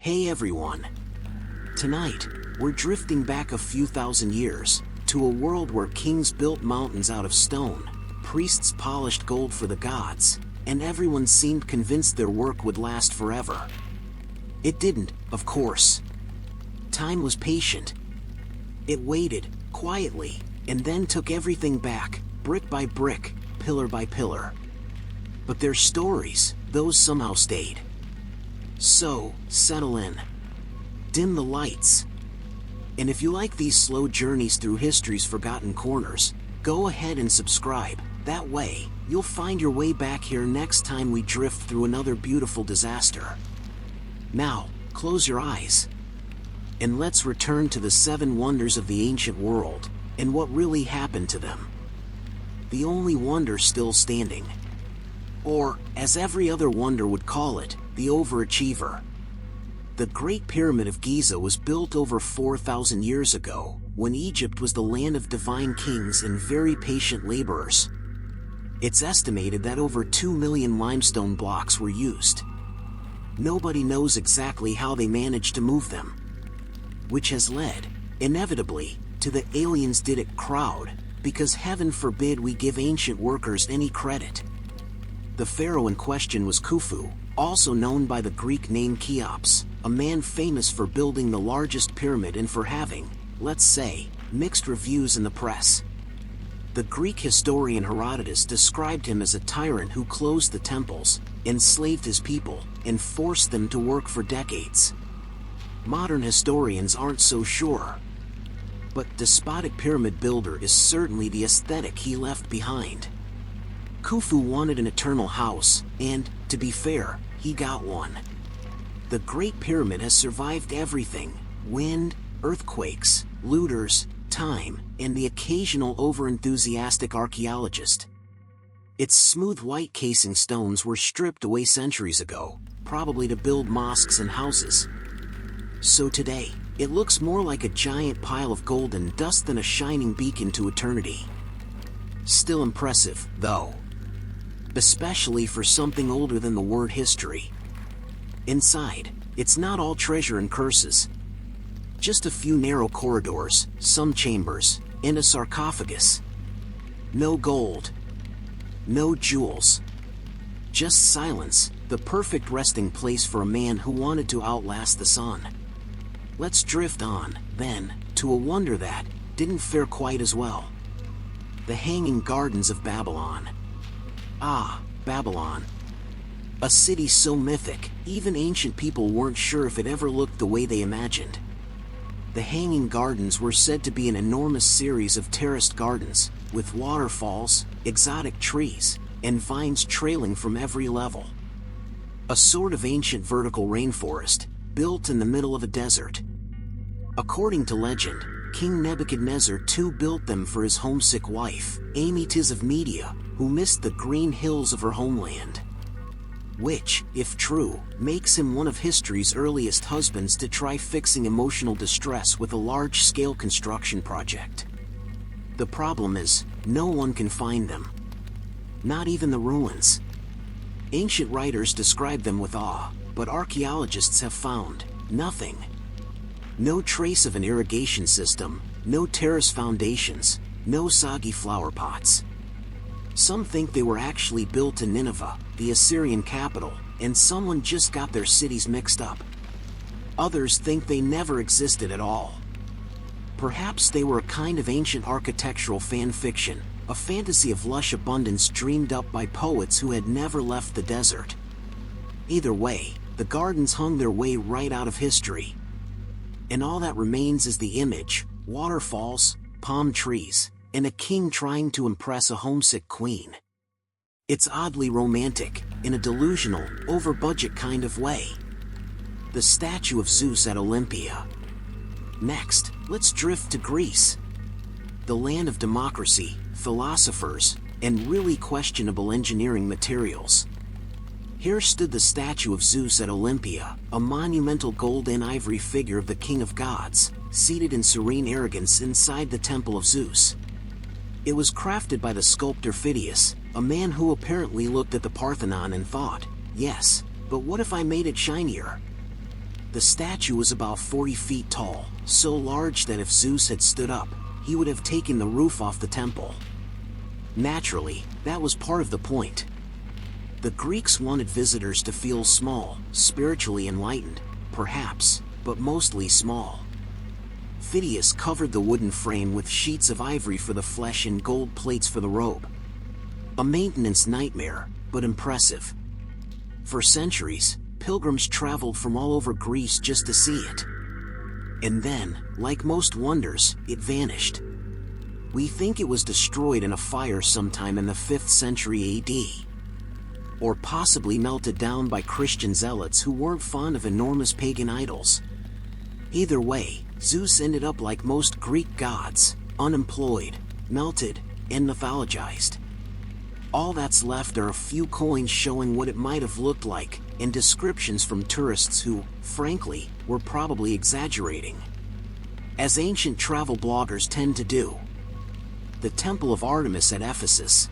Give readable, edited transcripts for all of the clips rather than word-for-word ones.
Hey everyone! Tonight, we're drifting back a few thousand years, to a world where kings built mountains out of stone, priests polished gold for the gods, and everyone seemed convinced their work would last forever. It didn't, of course. Time was patient. It waited, quietly, and then took everything back, brick by brick, pillar by pillar. But their stories, those somehow stayed. So, settle in. Dim the lights. And if you like these slow journeys through history's forgotten corners, go ahead and subscribe. That way, you'll find your way back here next time we drift through another beautiful disaster. Now, close your eyes. And let's return to the 7 wonders of the ancient world, and what really happened to them. The only wonder still standing. Or, as every other wonder would call it, the overachiever. The Great Pyramid of Giza was built over 4,000 years ago, when Egypt was the land of divine kings and very patient laborers. It's estimated that over 2 million limestone blocks were used. Nobody knows exactly how they managed to move them. Which has led, inevitably, to the aliens did it crowd, because heaven forbid we give ancient workers any credit. The pharaoh in question was Khufu, also known by the Greek name Cheops, a man famous for building the largest pyramid and for having, let's say, mixed reviews in the press. The Greek historian Herodotus described him as a tyrant who closed the temples, enslaved his people, and forced them to work for decades. Modern historians aren't so sure. But despotic pyramid builder is certainly the aesthetic he left behind. Khufu wanted an eternal house, and, to be fair, he got one. The Great Pyramid has survived everything: wind, earthquakes, looters, time, and the occasional overenthusiastic archaeologist. Its smooth white casing stones were stripped away centuries ago, probably to build mosques and houses. So today, it looks more like a giant pile of golden dust than a shining beacon to eternity. Still impressive, though. Especially for something older than the word history. Inside, it's not all treasure and curses. Just a few narrow corridors, some chambers, and a sarcophagus. No gold. No jewels. Just silence, the perfect resting place for a man who wanted to outlast the sun. Let's drift on, then, to a wonder that didn't fare quite as well. The Hanging Gardens of Babylon. Ah, Babylon. A city so mythic, even ancient people weren't sure if it ever looked the way they imagined. The Hanging Gardens were said to be an enormous series of terraced gardens, with waterfalls, exotic trees, and vines trailing from every level. A sort of ancient vertical rainforest, built in the middle of a desert. According to legend, King Nebuchadnezzar II built them for his homesick wife, Amytis of Media, who missed the green hills of her homeland. Which, if true, makes him one of history's earliest husbands to try fixing emotional distress with a large-scale construction project. The problem is, no one can find them. Not even the ruins. Ancient writers describe them with awe, but archaeologists have found nothing. No trace of an irrigation system, no terrace foundations, no soggy flower pots. Some think they were actually built in Nineveh, the Assyrian capital, and someone just got their cities mixed up. Others think they never existed at all. Perhaps they were a kind of ancient architectural fan fiction, a fantasy of lush abundance dreamed up by poets who had never left the desert. Either way, the gardens hung their way right out of history. And all that remains is the image: waterfalls, palm trees, and a king trying to impress a homesick queen. It's oddly romantic, in a delusional, over-budget kind of way. The statue of Zeus at Olympia. Next, let's drift to Greece. The land of democracy, philosophers, and really questionable engineering materials. Here stood the statue of Zeus at Olympia, a monumental gold and ivory figure of the king of gods, seated in serene arrogance inside the Temple of Zeus. It was crafted by the sculptor Phidias, a man who apparently looked at the Parthenon and thought, yes, but what if I made it shinier? The statue was about 40 feet tall, so large that if Zeus had stood up, he would have taken the roof off the temple. Naturally, that was part of the point. The Greeks wanted visitors to feel small, spiritually enlightened, perhaps, but mostly small. Phidias covered the wooden frame with sheets of ivory for the flesh and gold plates for the robe. A maintenance nightmare, but impressive. For centuries, pilgrims traveled from all over Greece just to see it. And then, like most wonders, it vanished. We think it was destroyed in a fire sometime in the 5th century AD. Or possibly melted down by Christian zealots who weren't fond of enormous pagan idols. Either way, Zeus ended up like most Greek gods, unemployed, melted, and mythologized. All that's left are a few coins showing what it might have looked like, and descriptions from tourists who, frankly, were probably exaggerating. As ancient travel bloggers tend to do. The Temple of Artemis at Ephesus.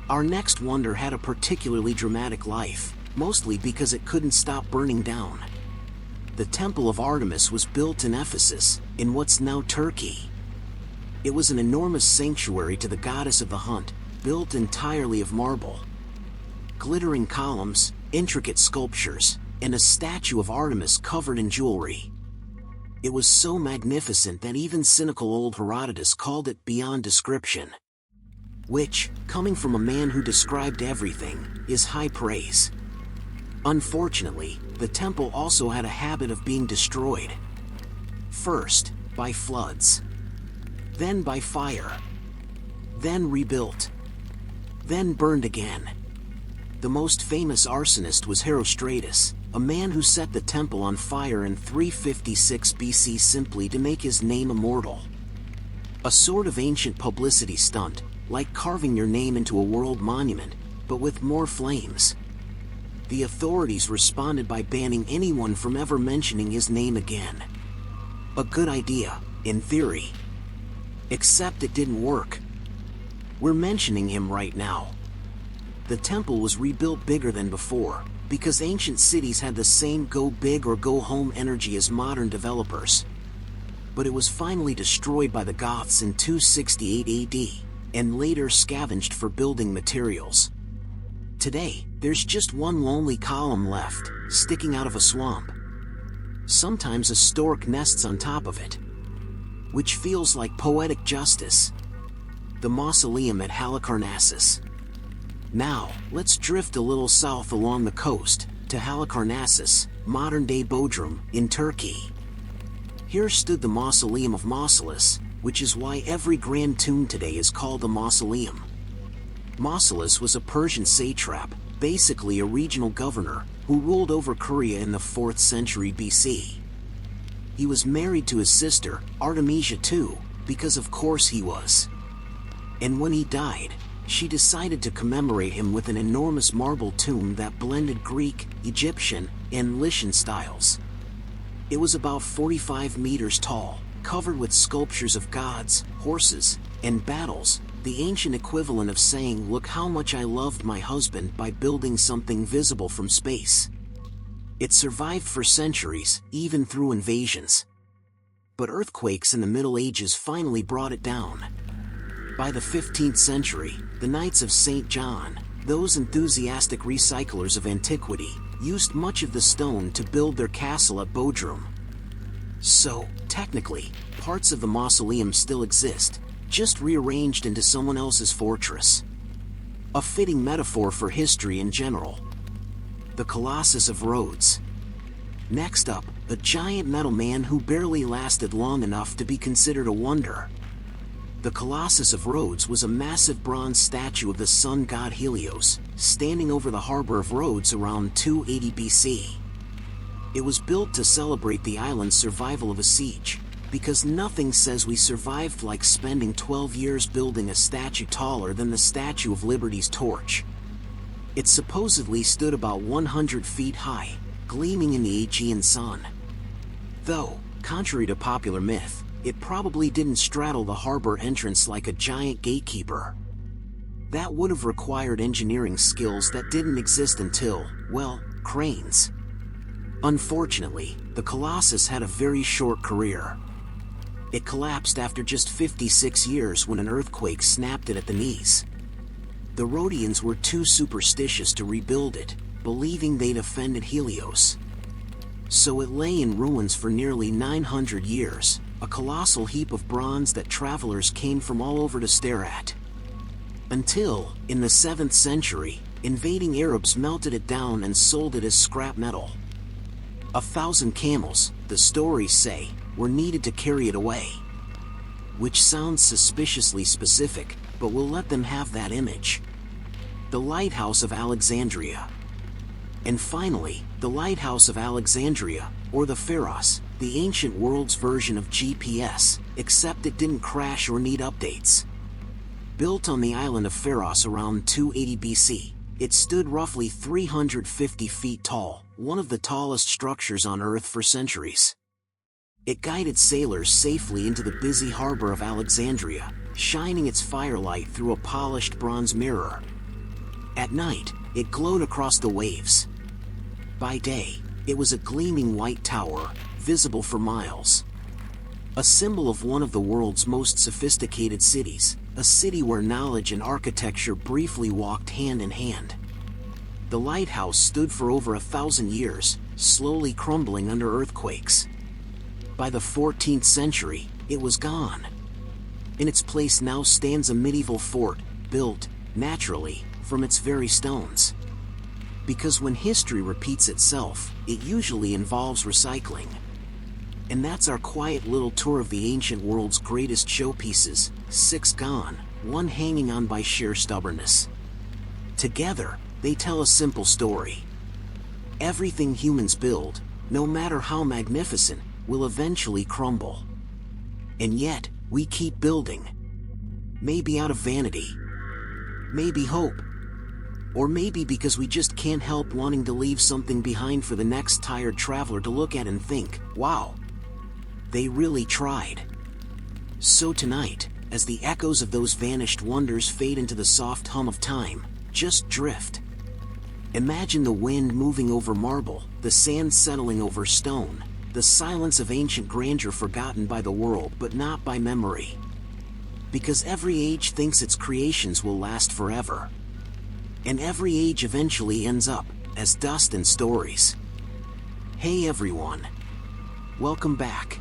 Our next wonder had a particularly dramatic life, mostly because it couldn't stop burning down. The Temple of Artemis was built in Ephesus, in what's now Turkey. It was an enormous sanctuary to the goddess of the hunt, built entirely of marble. Glittering columns, intricate sculptures, and a statue of Artemis covered in jewelry. It was so magnificent that even cynical old Herodotus called it beyond description. Which, coming from a man who described everything, is high praise. Unfortunately, the temple also had a habit of being destroyed. First, by floods. Then by fire. Then rebuilt. Then burned again. The most famous arsonist was Herostratus, a man who set the temple on fire in 356 BC simply to make his name immortal. A sort of ancient publicity stunt, like carving your name into a world monument, but with more flames. The authorities responded by banning anyone from ever mentioning his name again. A good idea, in theory. Except it didn't work. We're mentioning him right now. The temple was rebuilt bigger than before, because ancient cities had the same go big or go home energy as modern developers. But it was finally destroyed by the Goths in 268 AD, and later scavenged for building materials. Today, there's just one lonely column left, sticking out of a swamp. Sometimes a stork nests on top of it. Which feels like poetic justice. The Mausoleum at Halicarnassus. Now, let's drift a little south along the coast, to Halicarnassus, modern-day Bodrum, in Turkey. Here stood the Mausoleum of Mausolus, which is why every grand tomb today is called a mausoleum. Mausolus was a Persian satrap, basically a regional governor, who ruled over Korea in the 4th century BC. He was married to his sister, Artemisia too, because of course he was. And when he died, she decided to commemorate him with an enormous marble tomb that blended Greek, Egyptian, and Lycian styles. It was about 45 meters tall, covered with sculptures of gods, horses, and battles, the ancient equivalent of saying, "Look how much I loved my husband," by building something visible from space. It survived for centuries, even through invasions. But earthquakes in the Middle Ages finally brought it down. By the 15th century, the Knights of St. John, those enthusiastic recyclers of antiquity, used much of the stone to build their castle at Bodrum. So, technically, parts of the mausoleum still exist, just rearranged into someone else's fortress. A fitting metaphor for history in general. The Colossus of Rhodes. Next up, a giant metal man who barely lasted long enough to be considered a wonder. The Colossus of Rhodes was a massive bronze statue of the sun god Helios, standing over the harbor of Rhodes around 280 BC. It was built to celebrate the island's survival of a siege, because nothing says we survived like spending 12 years building a statue taller than the Statue of Liberty's torch. It supposedly stood about 100 feet high, gleaming in the Aegean sun. Though, contrary to popular myth, it probably didn't straddle the harbor entrance like a giant gatekeeper. That would have required engineering skills that didn't exist until, well, cranes. Unfortunately, the Colossus had a very short career. It collapsed after just 56 years when an earthquake snapped it at the knees. The Rhodians were too superstitious to rebuild it, believing they'd offended Helios. So it lay in ruins for nearly 900 years, a colossal heap of bronze that travelers came from all over to stare at. Until, in the 7th century, invading Arabs melted it down and sold it as scrap metal. 1,000 camels, the stories say, were needed to carry it away. Which sounds suspiciously specific, but we'll let them have that image. The Lighthouse of Alexandria. And finally, the Lighthouse of Alexandria, or the Pharos, the ancient world's version of GPS, except it didn't crash or need updates. Built on the island of Pharos around 280 BC, it stood roughly 350 feet tall, one of the tallest structures on Earth for centuries. It guided sailors safely into the busy harbor of Alexandria, shining its firelight through a polished bronze mirror. At night, it glowed across the waves. By day, it was a gleaming white tower, visible for miles. A symbol of one of the world's most sophisticated cities, a city where knowledge and architecture briefly walked hand in hand. The lighthouse stood for over 1,000 years, slowly crumbling under earthquakes. By the 14th century, it was gone. In its place now stands a medieval fort, built, naturally, from its very stones. Because when history repeats itself, it usually involves recycling. And that's our quiet little tour of the ancient world's greatest showpieces, 6 gone, 1 hanging on by sheer stubbornness. Together, they tell a simple story. Everything humans build, no matter how magnificent, will eventually crumble. And yet, we keep building. Maybe out of vanity. Maybe hope. Or maybe because we just can't help wanting to leave something behind for the next tired traveler to look at and think, wow, they really tried. So tonight, as the echoes of those vanished wonders fade into the soft hum of time, just drift. Imagine the wind moving over marble, the sand settling over stone, the silence of ancient grandeur forgotten by the world but not by memory. Because every age thinks its creations will last forever. And every age eventually ends up as dust and stories. Hey everyone. Welcome back.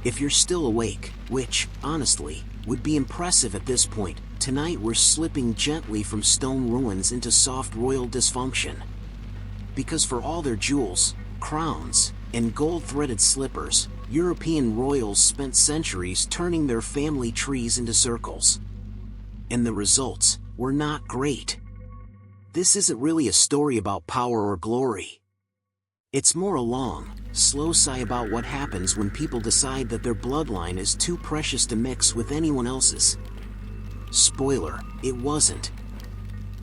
If you're still awake, which, honestly, would be impressive at this point, tonight we're slipping gently from stone ruins into soft royal dysfunction. Because for all their jewels, crowns, and gold-threaded slippers, European royals spent centuries turning their family trees into circles. And the results were not great. This isn't really a story about power or glory. It's more a long, slow sigh about what happens when people decide that their bloodline is too precious to mix with anyone else's. Spoiler, it wasn't.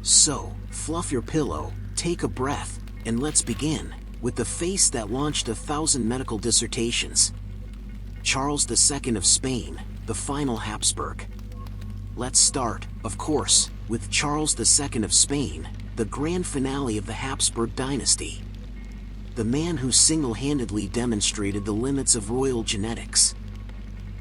So, fluff your pillow, take a breath, and let's begin with the face that launched 1,000 medical dissertations. Charles II of Spain, the final Habsburg. Let's start, of course, with Charles II of Spain, the grand finale of the Habsburg dynasty. The man who single-handedly demonstrated the limits of royal genetics.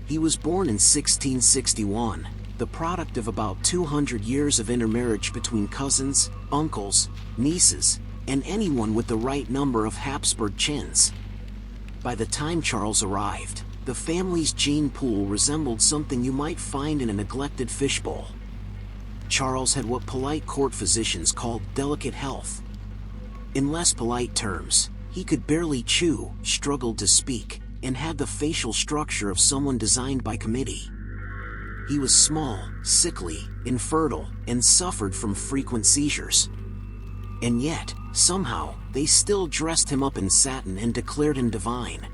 He was born in 1661, the product of about 200 years of intermarriage between cousins, uncles, nieces, and anyone with the right number of Habsburg chins. By the time Charles arrived, the family's gene pool resembled something you might find in a neglected fishbowl. Charles had what polite court physicians called delicate health. In less polite terms, he could barely chew, struggled to speak, and had the facial structure of someone designed by committee. He was small, sickly, infertile, and suffered from frequent seizures. And yet, somehow, they still dressed him up in satin and declared him divine.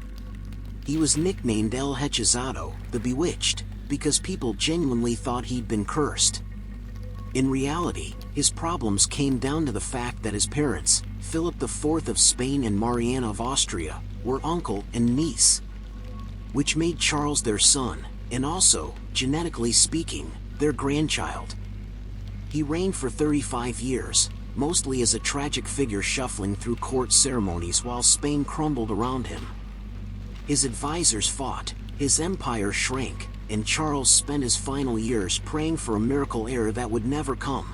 He was nicknamed El Hechizado, the Bewitched, because people genuinely thought he'd been cursed. In reality, his problems came down to the fact that his parents, Philip IV of Spain and Mariana of Austria, were uncle and niece. Which made Charles their son, and also, genetically speaking, their grandchild. He reigned for 35 years, mostly as a tragic figure shuffling through court ceremonies while Spain crumbled around him. His advisors fought, his empire shrank, and Charles spent his final years praying for a miracle heir that would never come.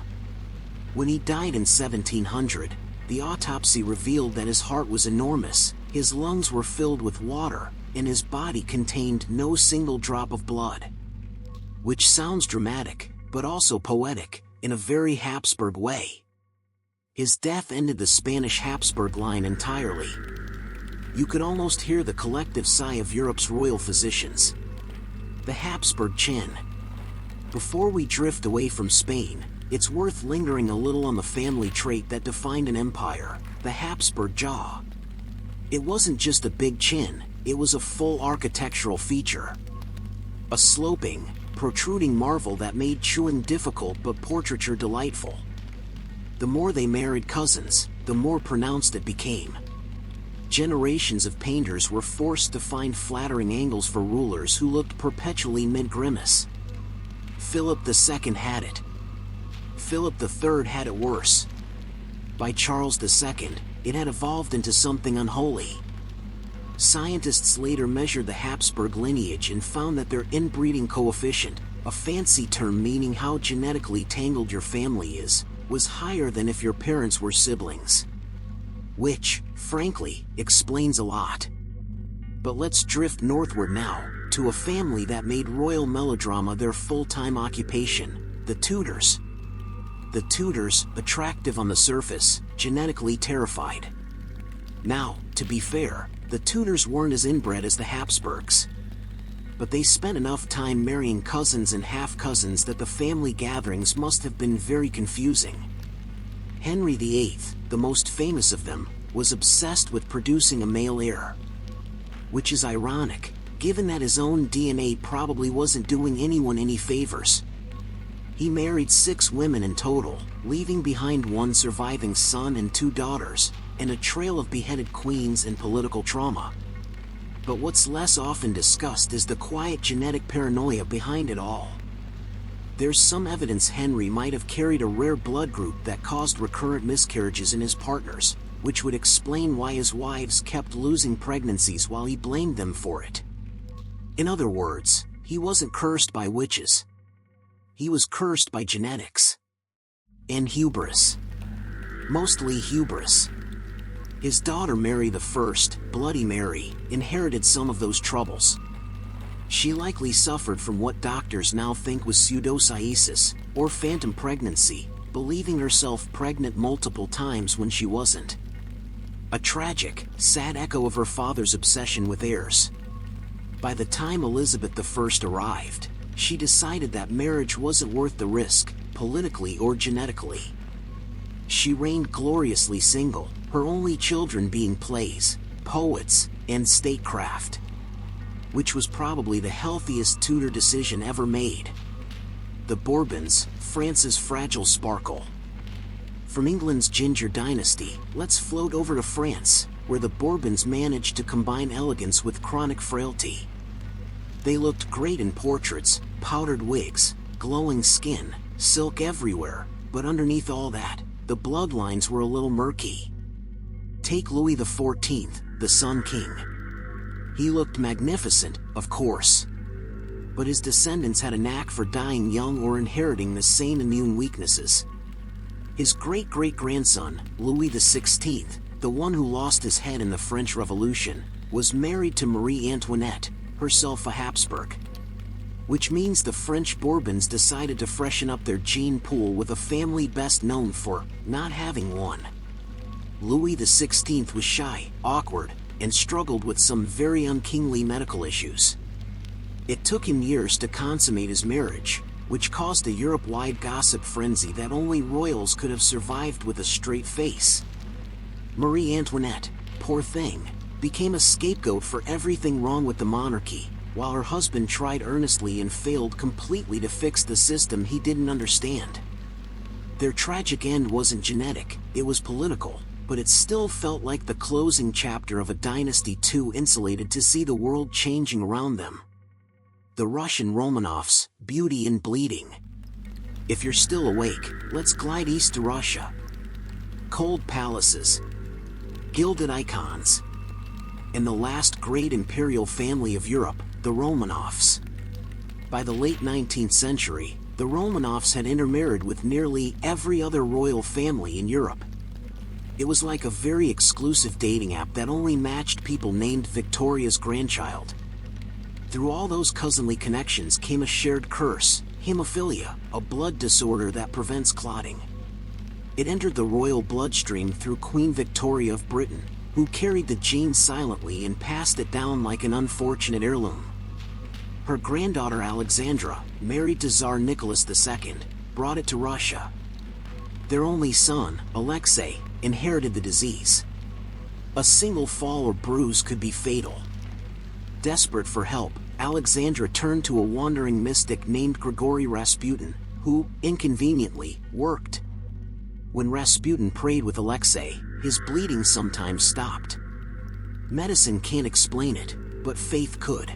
When he died in 1700, the autopsy revealed that his heart was enormous, his lungs were filled with water, and his body contained no single drop of blood. Which sounds dramatic, but also poetic, in a very Habsburg way. His death ended the Spanish Habsburg line entirely. You could almost hear the collective sigh of Europe's royal physicians. The Habsburg chin. Before we drift away from Spain, it's worth lingering a little on the family trait that defined an empire, the Habsburg jaw. It wasn't just a big chin, it was a full architectural feature. A sloping, protruding marvel that made chewing difficult but portraiture delightful. The more they married cousins, the more pronounced it became. Generations of painters were forced to find flattering angles for rulers who looked perpetually mid-grimace. Philip II had it. Philip III had it worse. By Charles II, it had evolved into something unholy. Scientists later measured the Habsburg lineage and found that their inbreeding coefficient, a fancy term meaning how genetically tangled your family is, was higher than if your parents were siblings. Which, frankly, explains a lot. But let's drift northward now, to a family that made royal melodrama their full-time occupation, the Tudors. The Tudors, attractive on the surface, genetically terrified. Now, to be fair, the Tudors weren't as inbred as the Habsburgs. But they spent enough time marrying cousins and half-cousins that the family gatherings must have been very confusing. Henry VIII, the most famous of them, was obsessed with producing a male heir. Which is ironic, given that his own DNA probably wasn't doing anyone any favors. He married 6 women in total, leaving behind 1 surviving son and 2 daughters, and a trail of beheaded queens and political trauma. But what's less often discussed is the quiet genetic paranoia behind it all. There's some evidence Henry might have carried a rare blood group that caused recurrent miscarriages in his partners, which would explain why his wives kept losing pregnancies while he blamed them for it. In other words, he wasn't cursed by witches. He was cursed by genetics. And hubris. Mostly hubris. His daughter Mary I, Bloody Mary, inherited some of those troubles. She likely suffered from what doctors now think was pseudocyesis, or phantom pregnancy, believing herself pregnant multiple times when she wasn't. A tragic, sad echo of her father's obsession with heirs. By the time Elizabeth I arrived, she decided that marriage wasn't worth the risk, politically or genetically. She reigned gloriously single, her only children being plays, poets, and statecraft. Which was probably the healthiest Tudor decision ever made. The Bourbons, France's fragile sparkle. From England's ginger dynasty, let's float over to France, where the Bourbons managed to combine elegance with chronic frailty. They looked great in portraits, powdered wigs, glowing skin, silk everywhere, but underneath all that, the bloodlines were a little murky. Take Louis XIV, the Sun King. He looked magnificent, of course. But his descendants had a knack for dying young or inheriting the same immune weaknesses. His great-great-grandson, Louis XVI, the one who lost his head in the French Revolution, was married to Marie Antoinette, herself a Habsburg. Which means the French Bourbons decided to freshen up their gene pool with a family best known for not having one. Louis XVI was shy, awkward, and struggled with some very unkingly medical issues. It took him years to consummate his marriage, which caused a Europe-wide gossip frenzy that only royals could have survived with a straight face. Marie Antoinette, poor thing, became a scapegoat for everything wrong with the monarchy, while her husband tried earnestly and failed completely to fix the system he didn't understand. Their tragic end wasn't genetic, it was political, but it still felt like the closing chapter of a dynasty too insulated to see the world changing around them. The Russian Romanovs, beauty and bleeding. If you're still awake, let's glide east to Russia. cold palaces, gilded icons, and the last great imperial family of Europe, the Romanovs. By the late 19th century, the Romanovs had intermarried with nearly every other royal family in Europe. It was like a very exclusive dating app that only matched people named Victoria's grandchild. Through all those cousinly connections came a shared curse, hemophilia, a blood disorder that prevents clotting. It entered the royal bloodstream through Queen Victoria of Britain, who carried the gene silently and passed it down like an unfortunate heirloom. Her granddaughter Alexandra, married to Tsar Nicholas II, brought it to Russia. Their only son, Alexei, inherited the disease. A single fall or bruise could be fatal. Desperate for help, Alexandra turned to a wandering mystic named Grigory Rasputin, who, inconveniently, worked. When Rasputin prayed with Alexei, his bleeding sometimes stopped. Medicine can't explain it, but faith could.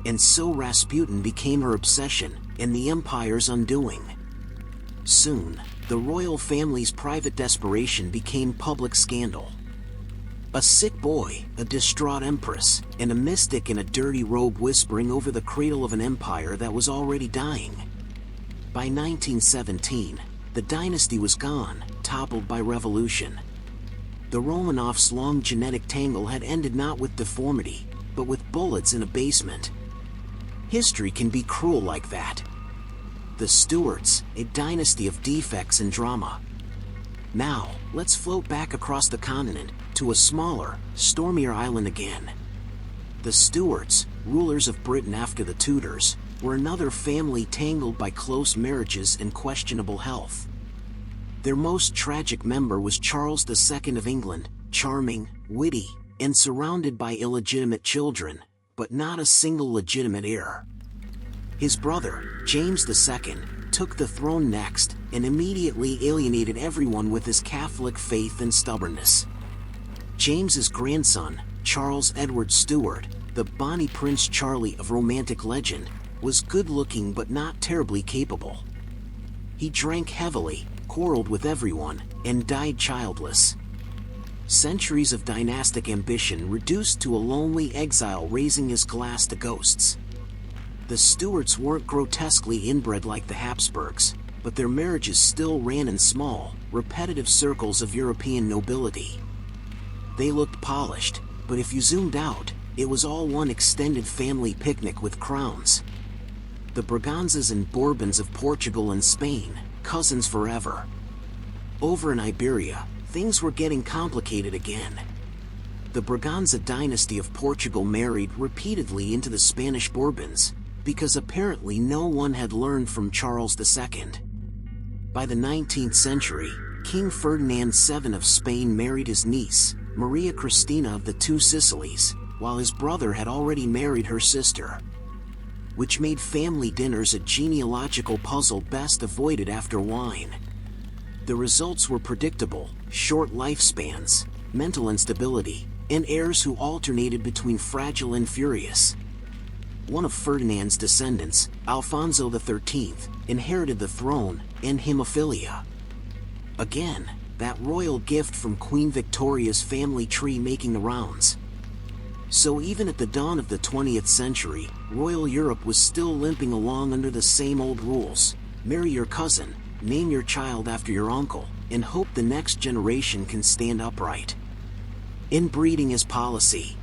And so Rasputin became her obsession, and the empire's undoing. Soon, the royal family's private desperation became public scandal. A sick boy, a distraught empress, and a mystic in a dirty robe whispering over the cradle of an empire that was already dying. By 1917, the dynasty was gone, toppled by revolution. The Romanovs' long genetic tangle had ended not with deformity, but with bullets in a basement. History can be cruel like that. The Stuarts, a dynasty of defects and drama. Now, let's float back across the continent, to a smaller, stormier island again. The Stuarts, rulers of Britain after the Tudors, were another family tangled by close marriages and questionable health. Their most tragic member was Charles II of England, charming, witty, and surrounded by illegitimate children, but not a single legitimate heir. His brother, James II, took the throne next and immediately alienated everyone with his Catholic faith and stubbornness. James's grandson, Charles Edward Stuart, the Bonnie Prince Charlie of romantic legend, was good-looking but not terribly capable. He drank heavily, quarreled with everyone, and died childless. Centuries of dynastic ambition reduced to a lonely exile raising his glass to ghosts. The Stuarts weren't grotesquely inbred like the Habsburgs, but their marriages still ran in small, repetitive circles of European nobility. They looked polished, but if you zoomed out, it was all one extended family picnic with crowns. The Braganzas and Bourbons of Portugal and Spain, cousins forever. Over in Iberia, things were getting complicated again. The Braganza dynasty of Portugal married repeatedly into the Spanish Bourbons, because apparently no one had learned from Charles II. By the 19th century, King Ferdinand VII of Spain married his niece, Maria Cristina of the Two Sicilies, while his brother had already married her sister. Which made family dinners a genealogical puzzle best avoided after wine. The results were predictable: short lifespans, mental instability, and heirs who alternated between fragile and furious. One of Ferdinand's descendants, Alfonso XIII, inherited the throne and hemophilia. Again, that royal gift from Queen Victoria's family tree making the rounds. So even at the dawn of the 20th century, royal Europe was still limping along under the same old rules: marry your cousin, name your child after your uncle, and hope the next generation can stand upright. Inbreeding is policy.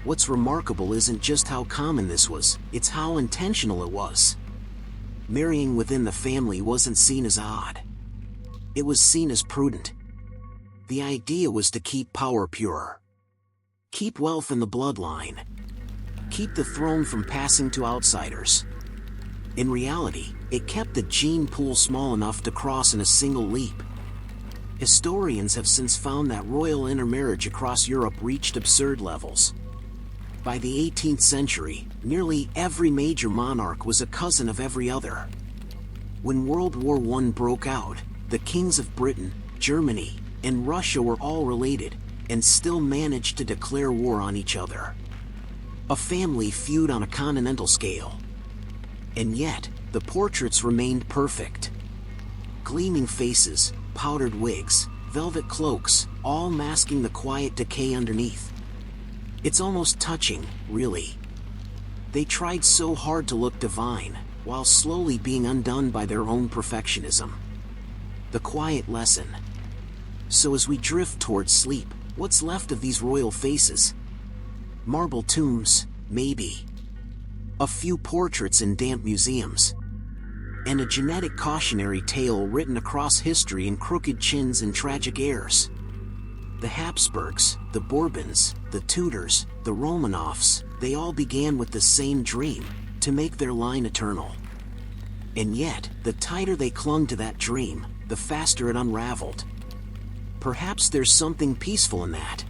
What's remarkable isn't just how common this was, it's how intentional it was. Marrying within the family wasn't seen as odd. It was seen as prudent. The idea was to keep power pure. Keep wealth in the bloodline. Keep the throne from passing to outsiders. In reality, it kept the gene pool small enough to cross in a single leap. Historians have since found that royal intermarriage across Europe reached absurd levels. By the 18th century, nearly every major monarch was a cousin of every other. When World War I broke out, the kings of Britain, Germany, and Russia were all related, and still managed to declare war on each other. A family feud on a continental scale. And yet, the portraits remained perfect. Gleaming faces, powdered wigs, velvet cloaks, all masking the quiet decay underneath. It's almost touching, really. They tried so hard to look divine, while slowly being undone by their own perfectionism. The quiet lesson. So as we drift towards sleep, what's left of these royal faces? Marble tombs, maybe. A few portraits in damp museums. And a genetic cautionary tale written across history in crooked chins and tragic airs. The Habsburgs, the Bourbons, the Tudors, the Romanovs, they all began with the same dream, to make their line eternal. And yet, the tighter they clung to that dream, the faster it unraveled. Perhaps there's something peaceful in that.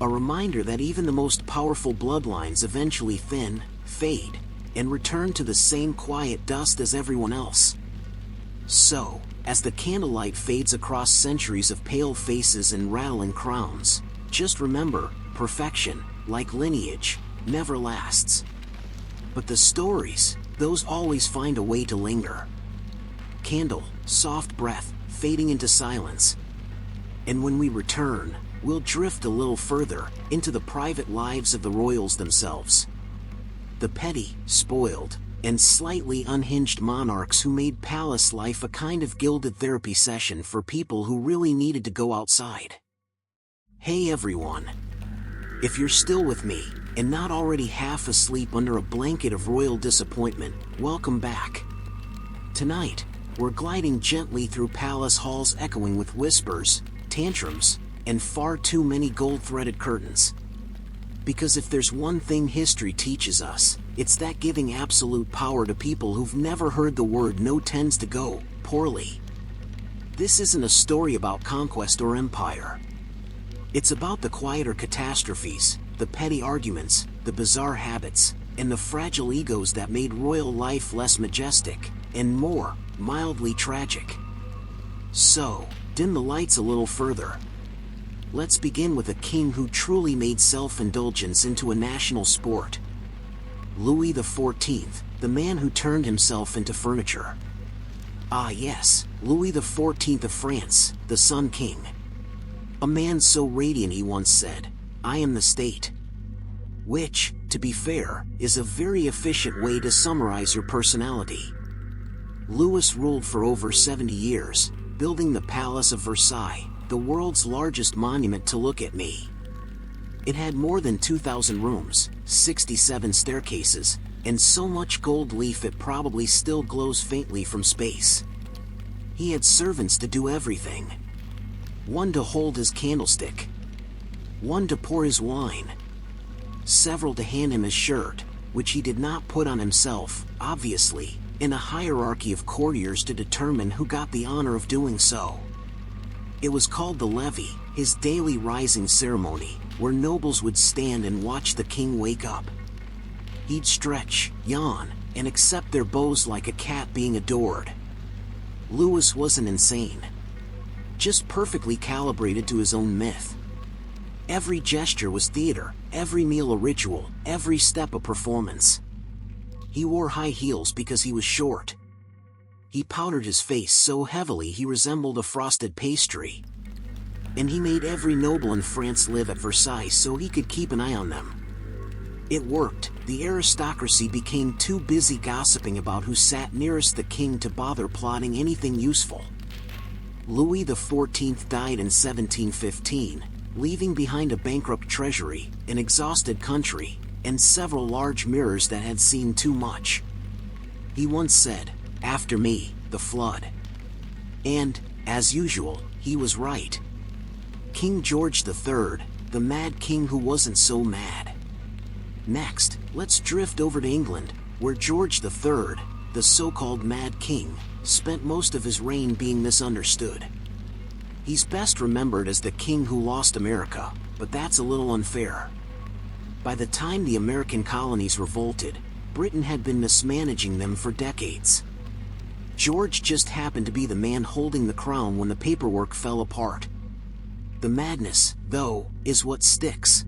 A reminder that even the most powerful bloodlines eventually thin, fade, and return to the same quiet dust as everyone else. So, as the candlelight fades across centuries of pale faces and rattling crowns, just remember, perfection, like lineage, never lasts. But the stories, those always find a way to linger. Candle, soft breath, fading into silence. And when we return, we'll drift a little further, into the private lives of the royals themselves. The petty, spoiled, and slightly unhinged monarchs who made palace life a kind of gilded therapy session for people who really needed to go outside. Hey everyone! If you're still with me, and not already half asleep under a blanket of royal disappointment, welcome back. Tonight, we're gliding gently through palace halls echoing with whispers, tantrums, and far too many gold-threaded curtains. Because if there's one thing history teaches us, it's that giving absolute power to people who've never heard the word no tends to go poorly. This isn't a story about conquest or empire. It's about the quieter catastrophes, the petty arguments, the bizarre habits, and the fragile egos that made royal life less majestic, and more mildly tragic. So, dim the lights a little further. Let's begin with a king who truly made self-indulgence into a national sport. Louis XIV, the man who turned himself into furniture. Ah yes, Louis XIV of France, the Sun King. A man so radiant he once said, "I am the state." Which, to be fair, is a very efficient way to summarize your personality. Louis ruled for over 70 years, building the Palace of Versailles, the world's largest monument to look at me. It had more than 2,000 rooms, 67 staircases, and so much gold leaf it probably still glows faintly from space. He had servants to do everything. One to hold his candlestick. One to pour his wine. Several to hand him his shirt, which he did not put on himself, obviously, in a hierarchy of courtiers to determine who got the honor of doing so. It was called the levee, his daily rising ceremony, where nobles would stand and watch the king wake up. He'd stretch, yawn, and accept their bows like a cat being adored. Louis wasn't insane. Just perfectly calibrated to his own myth. Every gesture was theater, every meal a ritual, every step a performance. He wore high heels because he was short. He powdered his face so heavily he resembled a frosted pastry. And he made every noble in France live at Versailles so he could keep an eye on them. It worked. The aristocracy became too busy gossiping about who sat nearest the king to bother plotting anything useful. Louis XIV died in 1715, leaving behind a bankrupt treasury, an exhausted country, and several large mirrors that had seen too much. He once said, "After me, the flood." And, as usual, he was right. King George III, the mad king who wasn't so mad. Next, let's drift over to England, where George III, the so-called Mad King, spent most of his reign being misunderstood. He's best remembered as the king who lost America, but that's a little unfair. By the time the American colonies revolted, Britain had been mismanaging them for decades. George just happened to be the man holding the crown when the paperwork fell apart. The madness, though, is what sticks.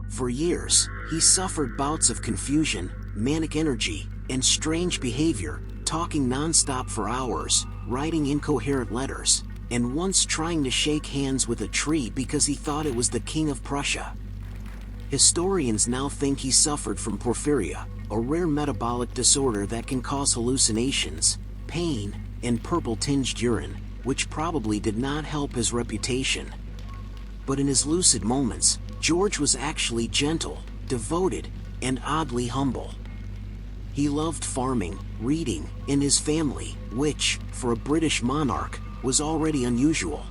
For years, he suffered bouts of confusion, manic energy, and strange behavior, talking non-stop for hours, writing incoherent letters, and once trying to shake hands with a tree because he thought it was the king of Prussia. Historians now think he suffered from porphyria, a rare metabolic disorder that can cause hallucinations, pain, and purple-tinged urine, which probably did not help his reputation. But in his lucid moments, George was actually gentle, devoted, and oddly humble. He loved farming, reading, and his family, which, for a British monarch, was already unusual.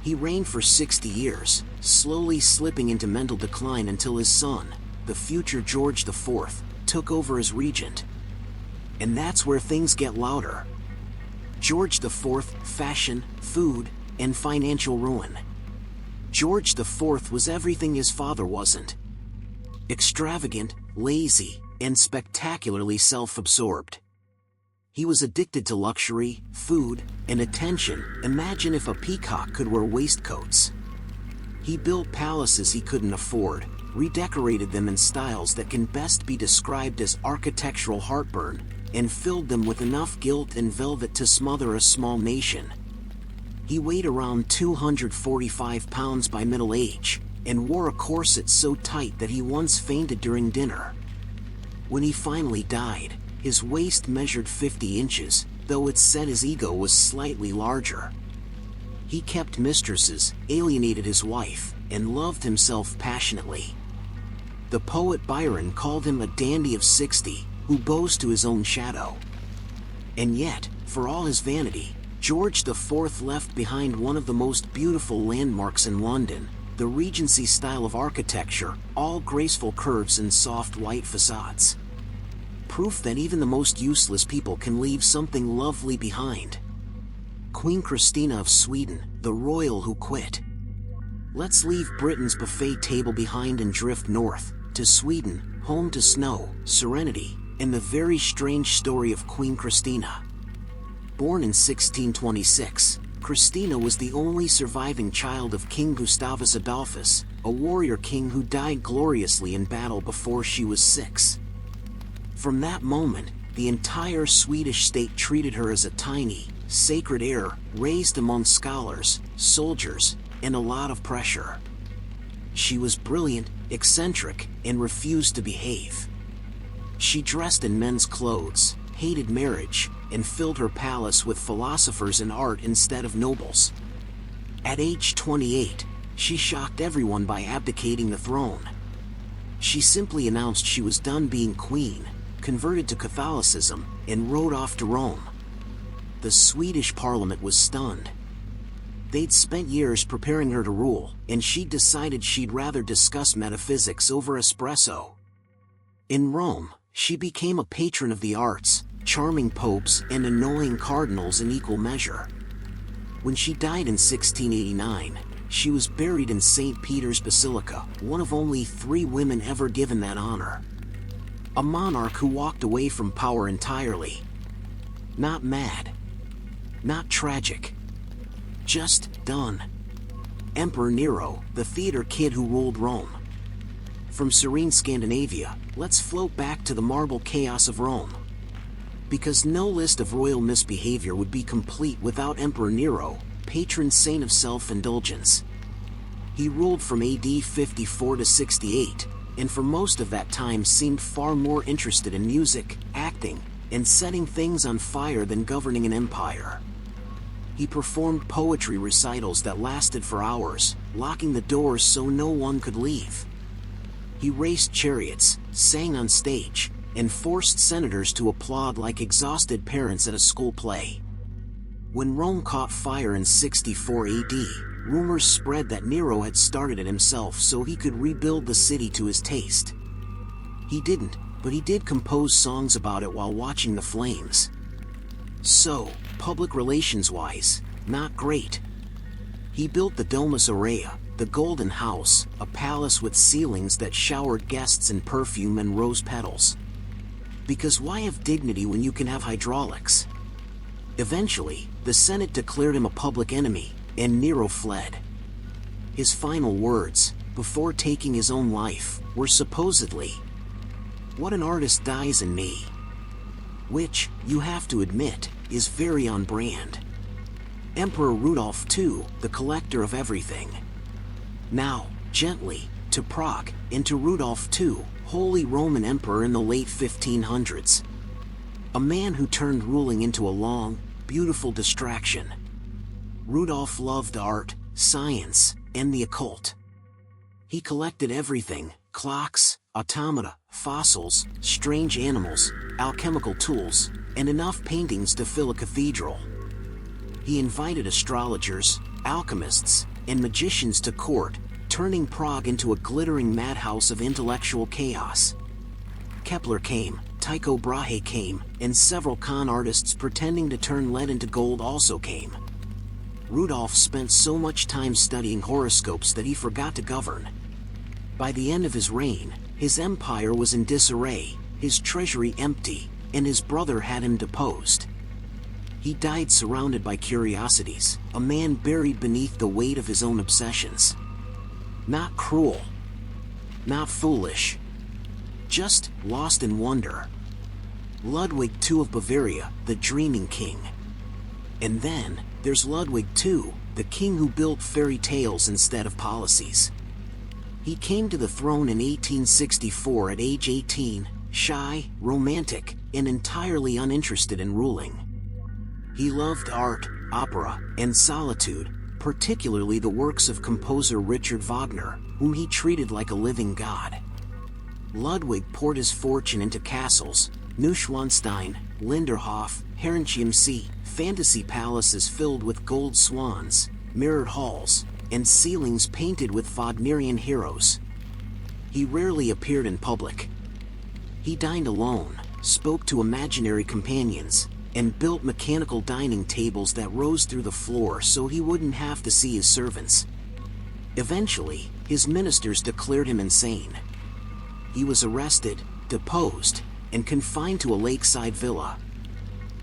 He reigned for 60 years, slowly slipping into mental decline until his son, the future George IV, took over as regent. And that's where things get louder. George IV, fashion, food, and financial ruin. George IV was everything his father wasn't. Extravagant, lazy, and spectacularly self-absorbed. He was addicted to luxury, food, and attention. Imagine if a peacock could wear waistcoats. He built palaces he couldn't afford, redecorated them in styles that can best be described as architectural heartburn, and filled them with enough gilt and velvet to smother a small nation. He weighed around 245 pounds by middle age, and wore a corset so tight that he once fainted during dinner. When he finally died, his waist measured 50 inches, though it's said his ego was slightly larger. He kept mistresses, alienated his wife, and loved himself passionately. The poet Byron called him a dandy of 60, who bows to his own shadow. And yet, for all his vanity, George IV left behind one of the most beautiful landmarks in London, the Regency style of architecture, all graceful curves and soft white facades. Proof that even the most useless people can leave something lovely behind. Queen Christina of Sweden, the royal who quit. Let's leave Britain's buffet table behind and drift north, to Sweden, home to snow, serenity, and the very strange story of Queen Christina. Born in 1626, Christina was the only surviving child of King Gustavus Adolphus, a warrior king who died gloriously in battle before she was 6. From that moment, the entire Swedish state treated her as a tiny, sacred heir, raised among scholars, soldiers, and a lot of pressure. She was brilliant, eccentric, and refused to behave. She dressed in men's clothes, hated marriage, and filled her palace with philosophers and art instead of nobles. At age 28, she shocked everyone by abdicating the throne. She simply announced she was done being queen, converted to Catholicism, and rode off to Rome. The Swedish parliament was stunned. They'd spent years preparing her to rule, and she'd decided she'd rather discuss metaphysics over espresso. In Rome, she became a patron of the arts, charming popes and annoying cardinals in equal measure. When she died in 1689, she was buried in St. Peter's Basilica, one of only 3 women ever given that honor. A monarch who walked away from power entirely. Not mad. Not tragic. Just done. Emperor Nero, the theater kid who ruled Rome. From serene Scandinavia, let's float back to the marble chaos of Rome. Because no list of royal misbehavior would be complete without Emperor Nero, patron saint of self-indulgence. He ruled from AD 54 to 68, and for most of that time seemed far more interested in music, acting, and setting things on fire than governing an empire. He performed poetry recitals that lasted for hours, locking the doors so no one could leave. He raced chariots, sang on stage, and forced senators to applaud like exhausted parents at a school play. When Rome caught fire in 64 AD, rumors spread that Nero had started it himself so he could rebuild the city to his taste. He didn't, but he did compose songs about it while watching the flames. So, public relations-wise, not great. He built the Domus Aurea, the Golden House, a palace with ceilings that showered guests in perfume and rose petals. Because why have dignity when you can have hydraulics? Eventually, the Senate declared him a public enemy, and Nero fled. His final words, before taking his own life, were supposedly, "What an artist dies in me." Which, you have to admit, is very on brand. Emperor Rudolph II, the collector of everything. Now, gently, to Prague, into Rudolph II, Holy Roman Emperor in the late 1500s. A man who turned ruling into a long, beautiful distraction. Rudolph loved art, science, and the occult. He collected everything: clocks, automata, fossils, strange animals, alchemical tools, and enough paintings to fill a cathedral. He invited astrologers, alchemists, and magicians to court, turning Prague into a glittering madhouse of intellectual chaos. Kepler came, Tycho Brahe came, and several con artists pretending to turn lead into gold also came. Rudolph spent so much time studying horoscopes that he forgot to govern. By the end of his reign, his empire was in disarray, his treasury empty, and his brother had him deposed. He died surrounded by curiosities, a man buried beneath the weight of his own obsessions. Not cruel, not foolish, just lost in wonder. Ludwig II of Bavaria, the dreaming king. And then, there's Ludwig II, the king who built fairy tales instead of policies. He came to the throne in 1864 at age 18, shy, romantic, and entirely uninterested in ruling. He loved art, opera, and solitude, particularly the works of composer Richard Wagner, whom he treated like a living god. Ludwig poured his fortune into castles, Neuschwanstein, Linderhof, Herrenchiemsee, fantasy palaces filled with gold swans, mirrored halls, and ceilings painted with Wagnerian heroes. He rarely appeared in public. He dined alone, spoke to imaginary companions, and built mechanical dining tables that rose through the floor so he wouldn't have to see his servants. Eventually, his ministers declared him insane. He was arrested, deposed, and confined to a lakeside villa.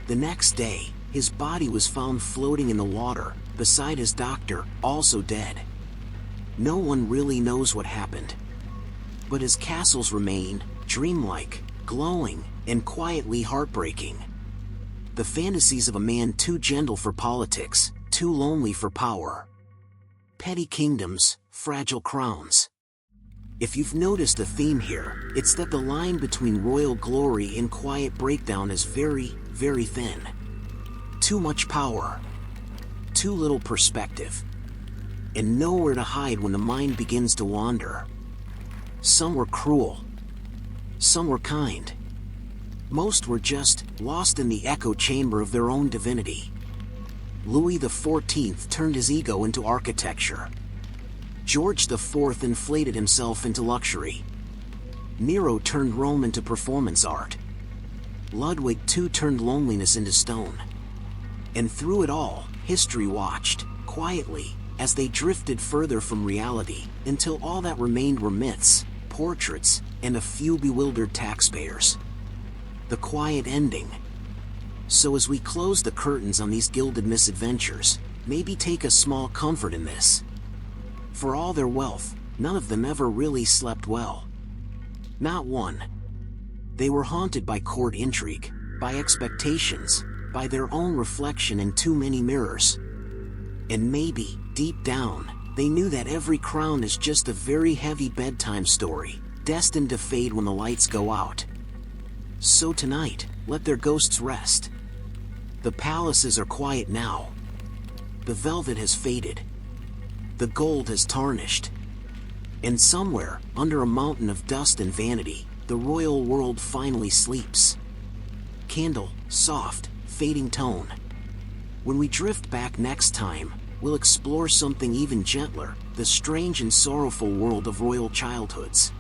The next day, his body was found floating in the water, beside his doctor, also dead. No one really knows what happened. But his castles remain, dreamlike, glowing, and quietly heartbreaking. The fantasies of a man too gentle for politics, too lonely for power. Petty kingdoms, fragile crowns. If you've noticed a theme here, it's that the line between royal glory and quiet breakdown is very, very thin. Too much power. Too little perspective. And nowhere to hide when the mind begins to wander. Some were cruel. Some were kind. Most were just lost in the echo chamber of their own divinity. Louis XIV turned his ego into architecture. George IV inflated himself into luxury. Nero turned Rome into performance art. Ludwig II turned loneliness into stone. And through it all, history watched, quietly, as they drifted further from reality, until all that remained were myths, portraits, and a few bewildered taxpayers. The quiet ending. So as we close the curtains on these gilded misadventures, maybe take a small comfort in this. For all their wealth, none of them ever really slept well. Not one. They were haunted by court intrigue, by expectations, by their own reflection in too many mirrors. And maybe, deep down, they knew that every crown is just a very heavy bedtime story, destined to fade when the lights go out. So tonight, let their ghosts rest. The palaces are quiet now. The velvet has faded. The gold has tarnished. And somewhere, under a mountain of dust and vanity, the royal world finally sleeps. Candle, soft, fading tone. When we drift back next time, we'll explore something even gentler, the strange and sorrowful world of royal childhoods.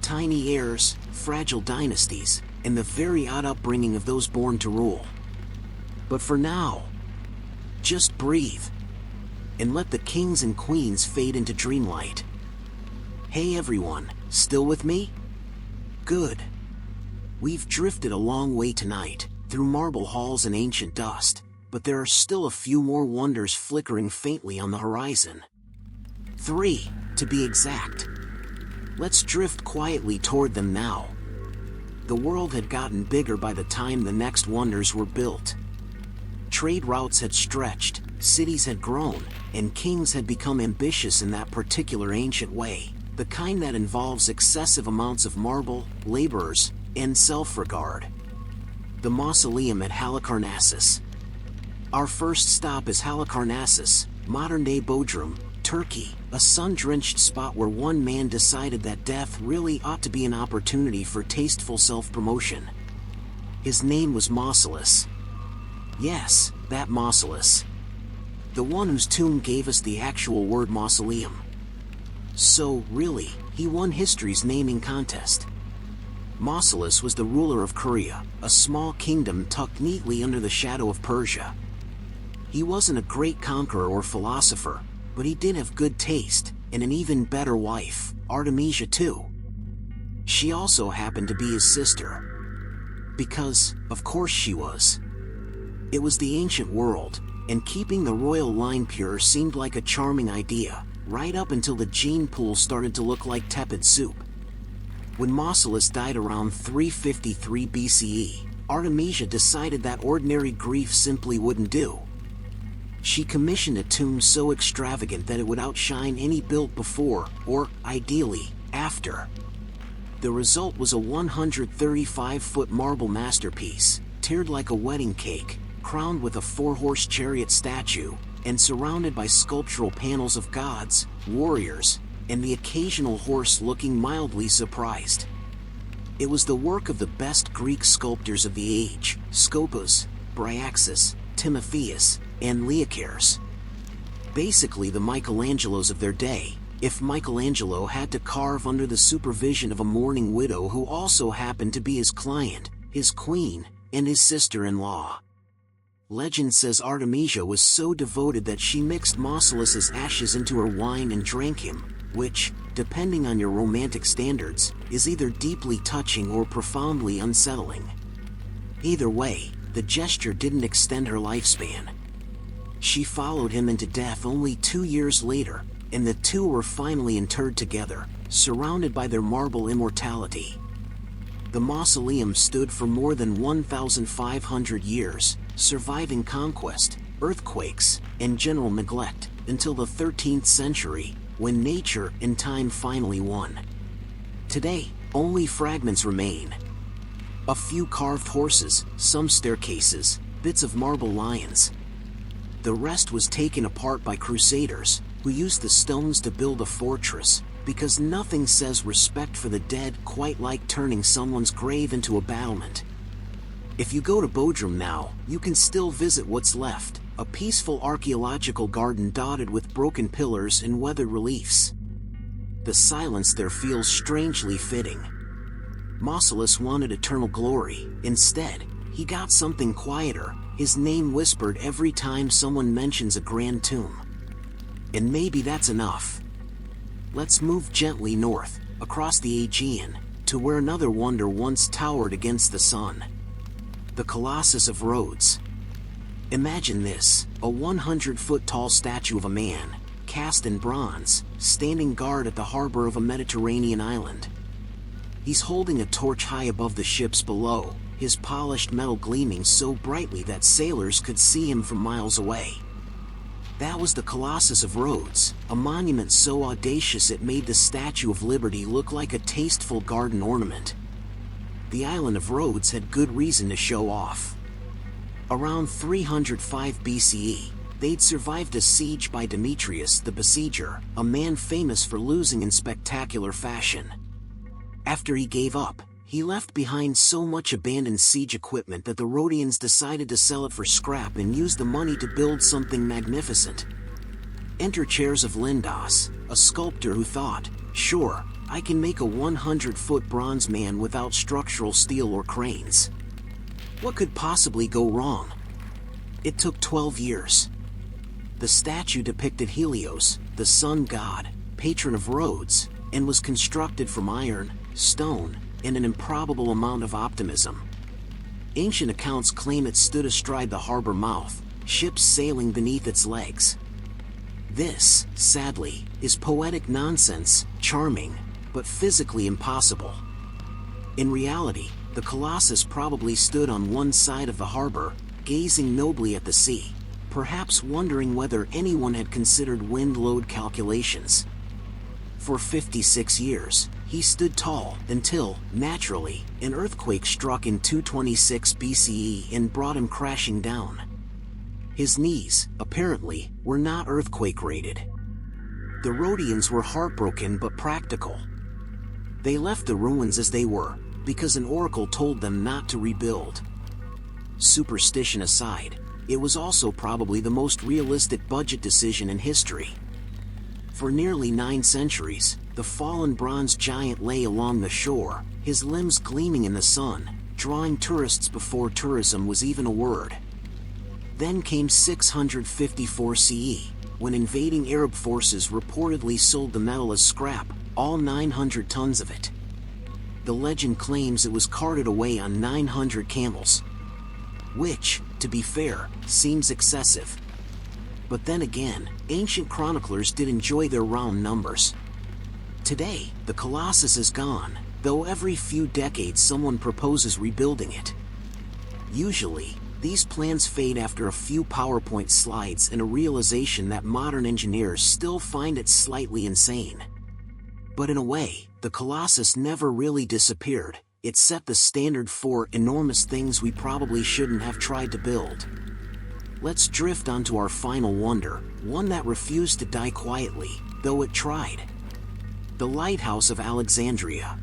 Tiny heirs, fragile dynasties, and the very odd upbringing of those born to rule. But for now, just breathe, and let the kings and queens fade into dreamlight. Hey everyone, still with me? Good. We've drifted a long way tonight, through marble halls and ancient dust, but there are still a few more wonders flickering faintly on the horizon. 3, to be exact. Let's drift quietly toward them now. The world had gotten bigger by the time the next wonders were built. Trade routes had stretched, cities had grown, and kings had become ambitious in that particular ancient way, the kind that involves excessive amounts of marble, laborers, and self-regard. The Mausoleum at Halicarnassus. Our first stop is Halicarnassus, modern-day Bodrum, Turkey, a sun-drenched spot where one man decided that death really ought to be an opportunity for tasteful self-promotion. His name was Mausolus. Yes, that Mausolus. The one whose tomb gave us the actual word mausoleum. So, really, he won history's naming contest. Mausolus was the ruler of Korea, a small kingdom tucked neatly under the shadow of Persia. He wasn't a great conqueror or philosopher, but he did have good taste, and an even better wife, Artemisia too. She also happened to be his sister. Because, of course she was. It was the ancient world, and keeping the royal line pure seemed like a charming idea, right up until the gene pool started to look like tepid soup. When Mausolus died around 353 BCE, Artemisia decided that ordinary grief simply wouldn't do. She commissioned a tomb so extravagant that it would outshine any built before, or, ideally, after. The result was a 135-foot marble masterpiece, tiered like a wedding cake, crowned with a 4-horse chariot statue, and surrounded by sculptural panels of gods, warriors, and the occasional horse looking mildly surprised. It was the work of the best Greek sculptors of the age, Scopas, Bryaxis, Timotheus, and Leocares. Basically the Michelangelos of their day, if Michelangelo had to carve under the supervision of a mourning widow who also happened to be his client, his queen, and his sister-in-law. Legend says Artemisia was so devoted that she mixed Mausolus's ashes into her wine and drank him, which, depending on your romantic standards, is either deeply touching or profoundly unsettling. Either way, the gesture didn't extend her lifespan. She followed him into death only 2 years later, and the two were finally interred together, surrounded by their marble immortality. The mausoleum stood for more than 1,500 years, surviving conquest, earthquakes, and general neglect, until the 13th century, when nature and time finally won. Today, only fragments remain. A few carved horses, some staircases, bits of marble lions. The rest was taken apart by crusaders, who used the stones to build a fortress, because nothing says respect for the dead quite like turning someone's grave into a battlement. If you go to Bodrum now, you can still visit what's left, a peaceful archaeological garden dotted with broken pillars and weathered reliefs. The silence there feels strangely fitting. Mausolus wanted eternal glory. Instead, he got something quieter, his name whispered every time someone mentions a grand tomb. And maybe that's enough. Let's move gently north, across the Aegean, to where another wonder once towered against the sun. The Colossus of Rhodes. Imagine this, a 100-foot-tall statue of a man, cast in bronze, standing guard at the harbor of a Mediterranean island. He's holding a torch high above the ships below, his polished metal gleaming so brightly that sailors could see him from miles away. That was the Colossus of Rhodes, a monument so audacious it made the Statue of Liberty look like a tasteful garden ornament. The island of Rhodes had good reason to show off. Around 305 BCE, they'd survived a siege by Demetrius the Besieger, a man famous for losing in spectacular fashion. After he gave up, he left behind so much abandoned siege equipment that the Rhodians decided to sell it for scrap and use the money to build something magnificent. Enter Chairs of Lindos, a sculptor who thought, sure, I can make a 100-foot bronze man without structural steel or cranes. What could possibly go wrong? It took 12 years. The statue depicted Helios, the sun god, patron of Rhodes, and was constructed from iron, stone, and an improbable amount of optimism. Ancient accounts claim it stood astride the harbor mouth, ships sailing beneath its legs. This, sadly, is poetic nonsense, charming, but physically impossible. In reality, the Colossus probably stood on one side of the harbor, gazing nobly at the sea. perhaps wondering whether anyone had considered wind load calculations. For 56 years, he stood tall until, naturally, an earthquake struck in 226 BCE and brought him crashing down. His knees, apparently, were not earthquake-rated. The Rhodians were heartbroken but practical. They left the ruins as they were, because an oracle told them not to rebuild. Superstition aside, it was also probably the most realistic budget decision in history. For nearly 9 centuries, the fallen bronze giant lay along the shore, his limbs gleaming in the sun, drawing tourists before tourism was even a word. Then came 654 CE, when invading Arab forces reportedly sold the metal as scrap, all 900 tons of it. The legend claims it was carted away on 900 camels. Which, to be fair, seems excessive. But then again, ancient chroniclers did enjoy their round numbers. Today, the Colossus is gone, though every few decades someone proposes rebuilding it. Usually, these plans fade after a few PowerPoint slides and a realization that modern engineers still find it slightly insane. But in a way, the Colossus never really disappeared. It set the standard for enormous things we probably shouldn't have tried to build. Let's drift onto our final wonder, one that refused to die quietly, though it tried. The Lighthouse of Alexandria.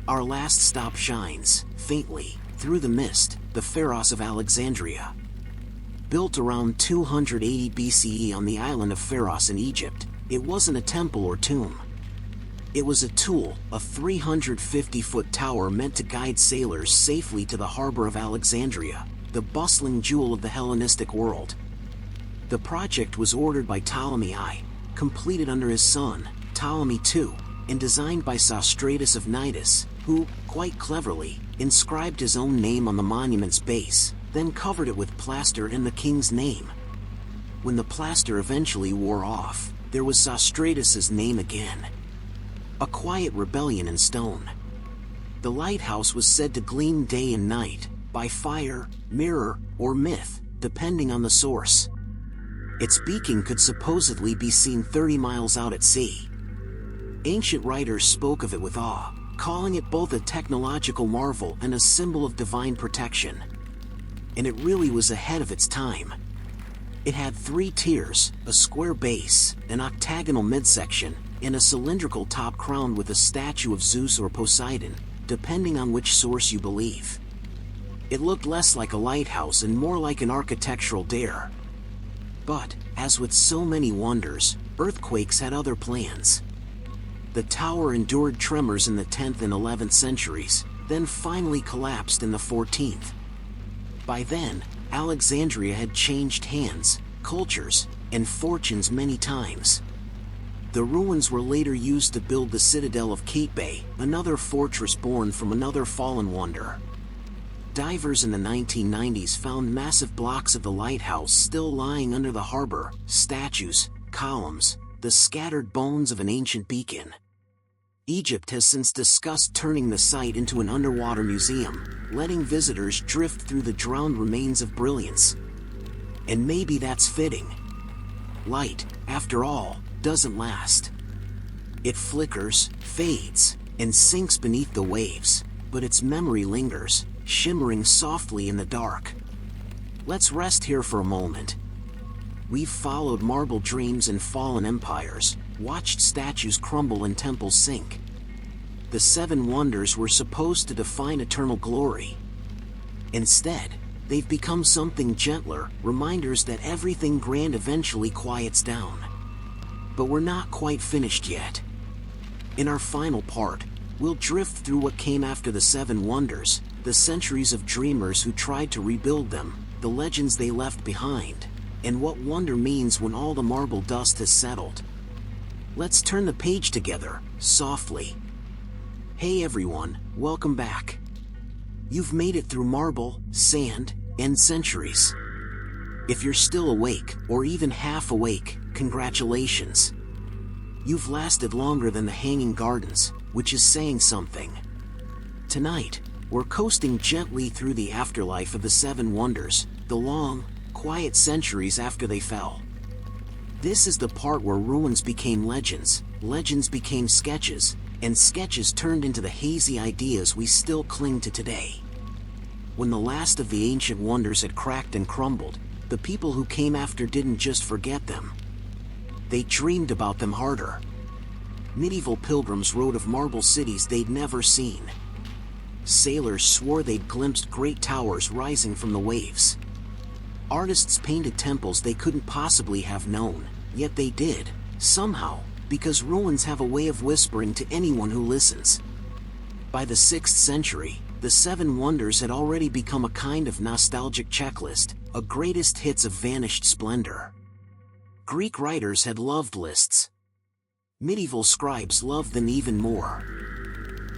Our last stop shines, faintly, through the mist, the Pharos of Alexandria. Built around 280 BCE on the island of Pharos in Egypt, it wasn't a temple or tomb. It was a tool, a 350-foot tower meant to guide sailors safely to the harbor of Alexandria, the bustling jewel of the Hellenistic world. The project was ordered by Ptolemy I, completed under his son, Ptolemy II, and designed by Sostratus of Cnidus, who, quite cleverly, inscribed his own name on the monument's base, then covered it with plaster and the king's name. When the plaster eventually wore off, there was Sostratus's name again. A quiet rebellion in stone. The lighthouse was said to gleam day and night, by fire, mirror, or myth, depending on the source. Its beacon could supposedly be seen 30 miles out at sea. Ancient writers spoke of it with awe, calling it both a technological marvel and a symbol of divine protection. And it really was ahead of its time. It had 3 tiers, a square base, an octagonal midsection, and a cylindrical top crowned with a statue of Zeus or Poseidon, depending on which source you believe. It looked less like a lighthouse and more like an architectural dare. But, as with so many wonders, earthquakes had other plans. The tower endured tremors in the 10th and 11th centuries, then finally collapsed in the 14th. By then, Alexandria had changed hands, cultures, and fortunes many times. The ruins were later used to build the citadel of Capebay, another fortress born from another fallen wonder. Divers in the 1990s found massive blocks of the lighthouse still lying under the harbor, statues, columns, the scattered bones of an ancient beacon. Egypt has since discussed turning the site into an underwater museum, letting visitors drift through the drowned remains of brilliance. And maybe that's fitting. Light, after all, doesn't last. It flickers, fades, and sinks beneath the waves, but its memory lingers, shimmering softly in the dark. Let's rest here for a moment. We've followed marble dreams and fallen empires, watched statues crumble and temples sink. The 7 wonders were supposed to define eternal glory. Instead, they've become something gentler, reminders that everything grand eventually quiets down. But we're not quite finished yet. In our final part, we'll drift through what came after the 7 wonders, the centuries of dreamers who tried to rebuild them, the legends they left behind, and what wonder means when all the marble dust has settled. Let's turn the page together, softly. Hey everyone, welcome back. You've made it through marble, sand, and centuries. If you're still awake, or even half awake, congratulations. You've lasted longer than the Hanging Gardens, which is saying something. Tonight, we're coasting gently through the afterlife of the 7 wonders, the long, quiet centuries after they fell. This is the part where ruins became legends, legends became sketches, and sketches turned into the hazy ideas we still cling to today. When the last of the ancient wonders had cracked and crumbled, the people who came after didn't just forget them. They dreamed about them harder. Medieval pilgrims wrote of marble cities they'd never seen. Sailors swore they'd glimpsed great towers rising from the waves. Artists painted temples they couldn't possibly have known, yet they did, somehow, because ruins have a way of whispering to anyone who listens. By the 6th century, the 7 wonders had already become a kind of nostalgic checklist, a greatest hits of vanished splendor. Greek writers had loved lists. Medieval scribes loved them even more.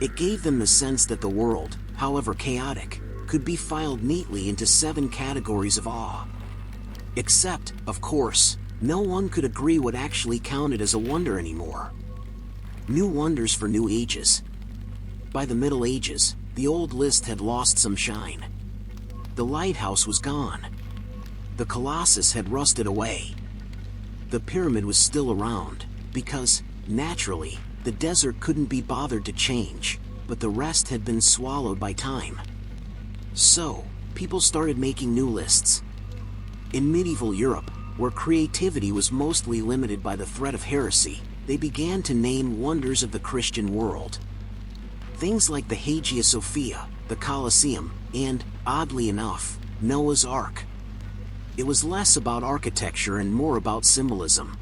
It gave them the sense that the world, however chaotic, could be filed neatly into 7 categories of awe. Except, of course, no one could agree what actually counted as a wonder anymore. New wonders for new ages. By the Middle Ages, the old list had lost some shine. The lighthouse was gone. The Colossus had rusted away. The pyramid was still around, because, naturally, the desert couldn't be bothered to change, but the rest had been swallowed by time. So, people started making new lists. In medieval Europe, where creativity was mostly limited by the threat of heresy, they began to name wonders of the Christian world. Things like the Hagia Sophia, the Colosseum, and, oddly enough, Noah's Ark. It was less about architecture and more about symbolism.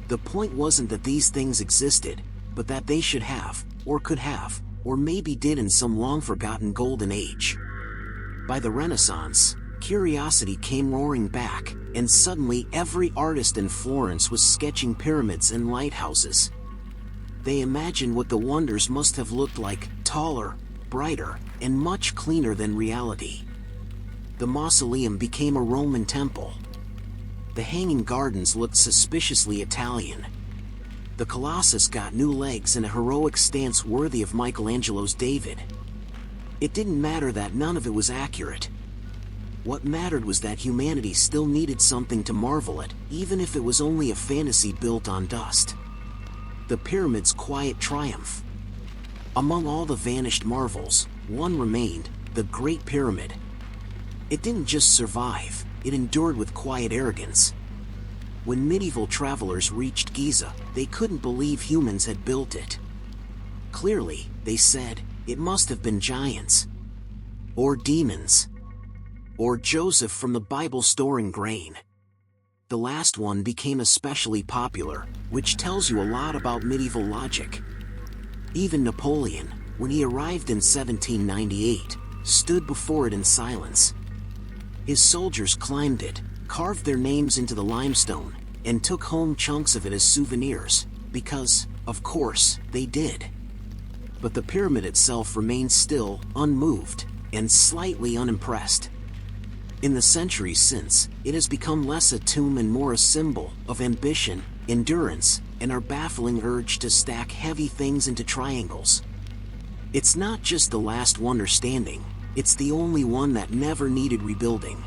The point wasn't that these things existed, but that they should have, or could have, or maybe did in some long-forgotten golden age. By the Renaissance, curiosity came roaring back, and suddenly every artist in Florence was sketching pyramids and lighthouses. They imagined what the wonders must have looked like, taller, brighter, and much cleaner than reality. The Mausoleum became a Roman temple. The Hanging Gardens looked suspiciously Italian. The Colossus got new legs and a heroic stance worthy of Michelangelo's David. It didn't matter that none of it was accurate. What mattered was that humanity still needed something to marvel at, even if it was only a fantasy built on dust. The pyramid's quiet triumph. Among all the vanished marvels, one remained, the Great Pyramid. It didn't just survive, it endured with quiet arrogance. When medieval travelers reached Giza, they couldn't believe humans had built it. Clearly, they said, it must have been giants. Or demons. Or Joseph from the Bible storing grain. The last one became especially popular, which tells you a lot about medieval logic. Even Napoleon, when he arrived in 1798, stood before it in silence. His soldiers climbed it, carved their names into the limestone, and took home chunks of it as souvenirs, because, of course, they did. But the pyramid itself remained still, unmoved, and slightly unimpressed. In the centuries since, it has become less a tomb and more a symbol of ambition, endurance, and our baffling urge to stack heavy things into triangles. It's not just the last wonder standing, it's the only one that never needed rebuilding.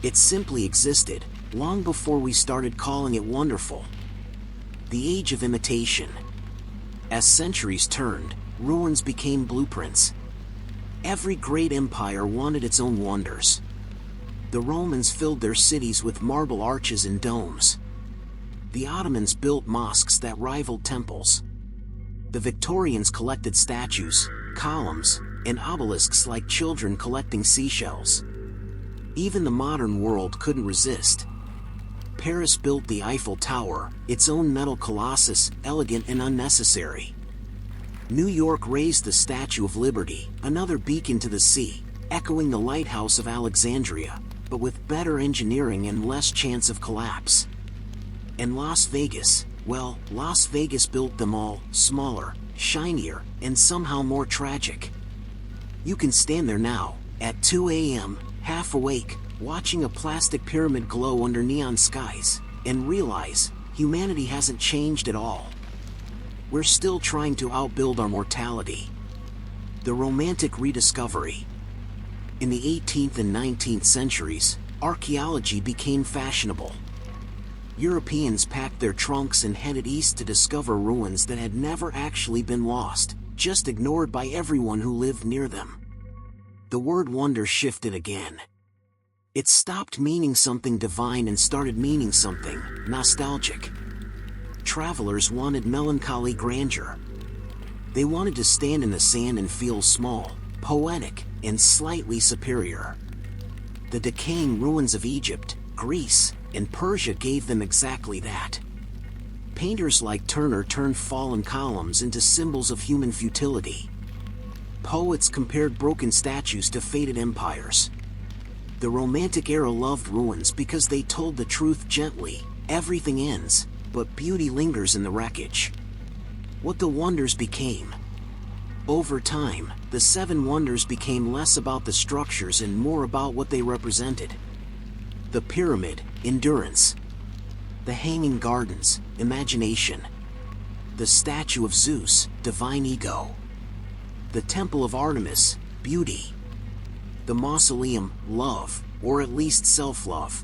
It simply existed, long before we started calling it wonderful. The age of imitation. As centuries turned, ruins became blueprints. Every great empire wanted its own wonders. The Romans filled their cities with marble arches and domes. The Ottomans built mosques that rivaled temples. The Victorians collected statues, columns, and obelisks like children collecting seashells. Even the modern world couldn't resist. Paris built the Eiffel Tower, its own metal colossus, elegant and unnecessary. New York raised the Statue of Liberty, another beacon to the sea, echoing the Lighthouse of Alexandria, but with better engineering and less chance of collapse. And Las Vegas, well, Las Vegas built them all, smaller, shinier, and somehow more tragic. You can stand there now, at 2 a.m., half awake, watching a plastic pyramid glow under neon skies, and realize, humanity hasn't changed at all. We're still trying to outbuild our mortality. The Romantic rediscovery. In the 18th and 19th centuries, archaeology became fashionable. Europeans packed their trunks and headed east to discover ruins that had never actually been lost, just ignored by everyone who lived near them. The word wonder shifted again. It stopped meaning something divine and started meaning something nostalgic. Travelers wanted melancholy grandeur. They wanted to stand in the sand and feel small, poetic, and slightly superior. The decaying ruins of Egypt, Greece, and Persia gave them exactly that. Painters like Turner turned fallen columns into symbols of human futility. Poets compared broken statues to faded empires. The Romantic era loved ruins because they told the truth gently. Everything ends, but beauty lingers in the wreckage. What the wonders became. Over time, the seven wonders became less about the structures and more about what they represented. The pyramid, endurance. The hanging gardens, imagination. The statue of Zeus, divine ego. The Temple of Artemis, beauty. The Mausoleum, love, or at least self-love.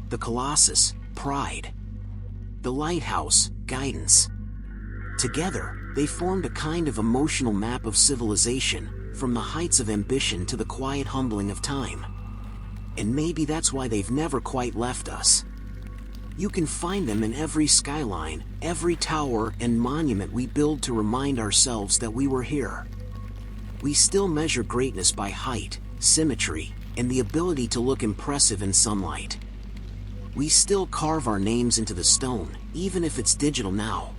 The Colossus, pride. The Lighthouse, guidance. Together, they formed a kind of emotional map of civilization, from the heights of ambition to the quiet humbling of time. And maybe that's why they've never quite left us. You can find them in every skyline, every tower and monument we build to remind ourselves that we were here. We still measure greatness by height, symmetry, and the ability to look impressive in sunlight. We still carve our names into the stone, even if it's digital now.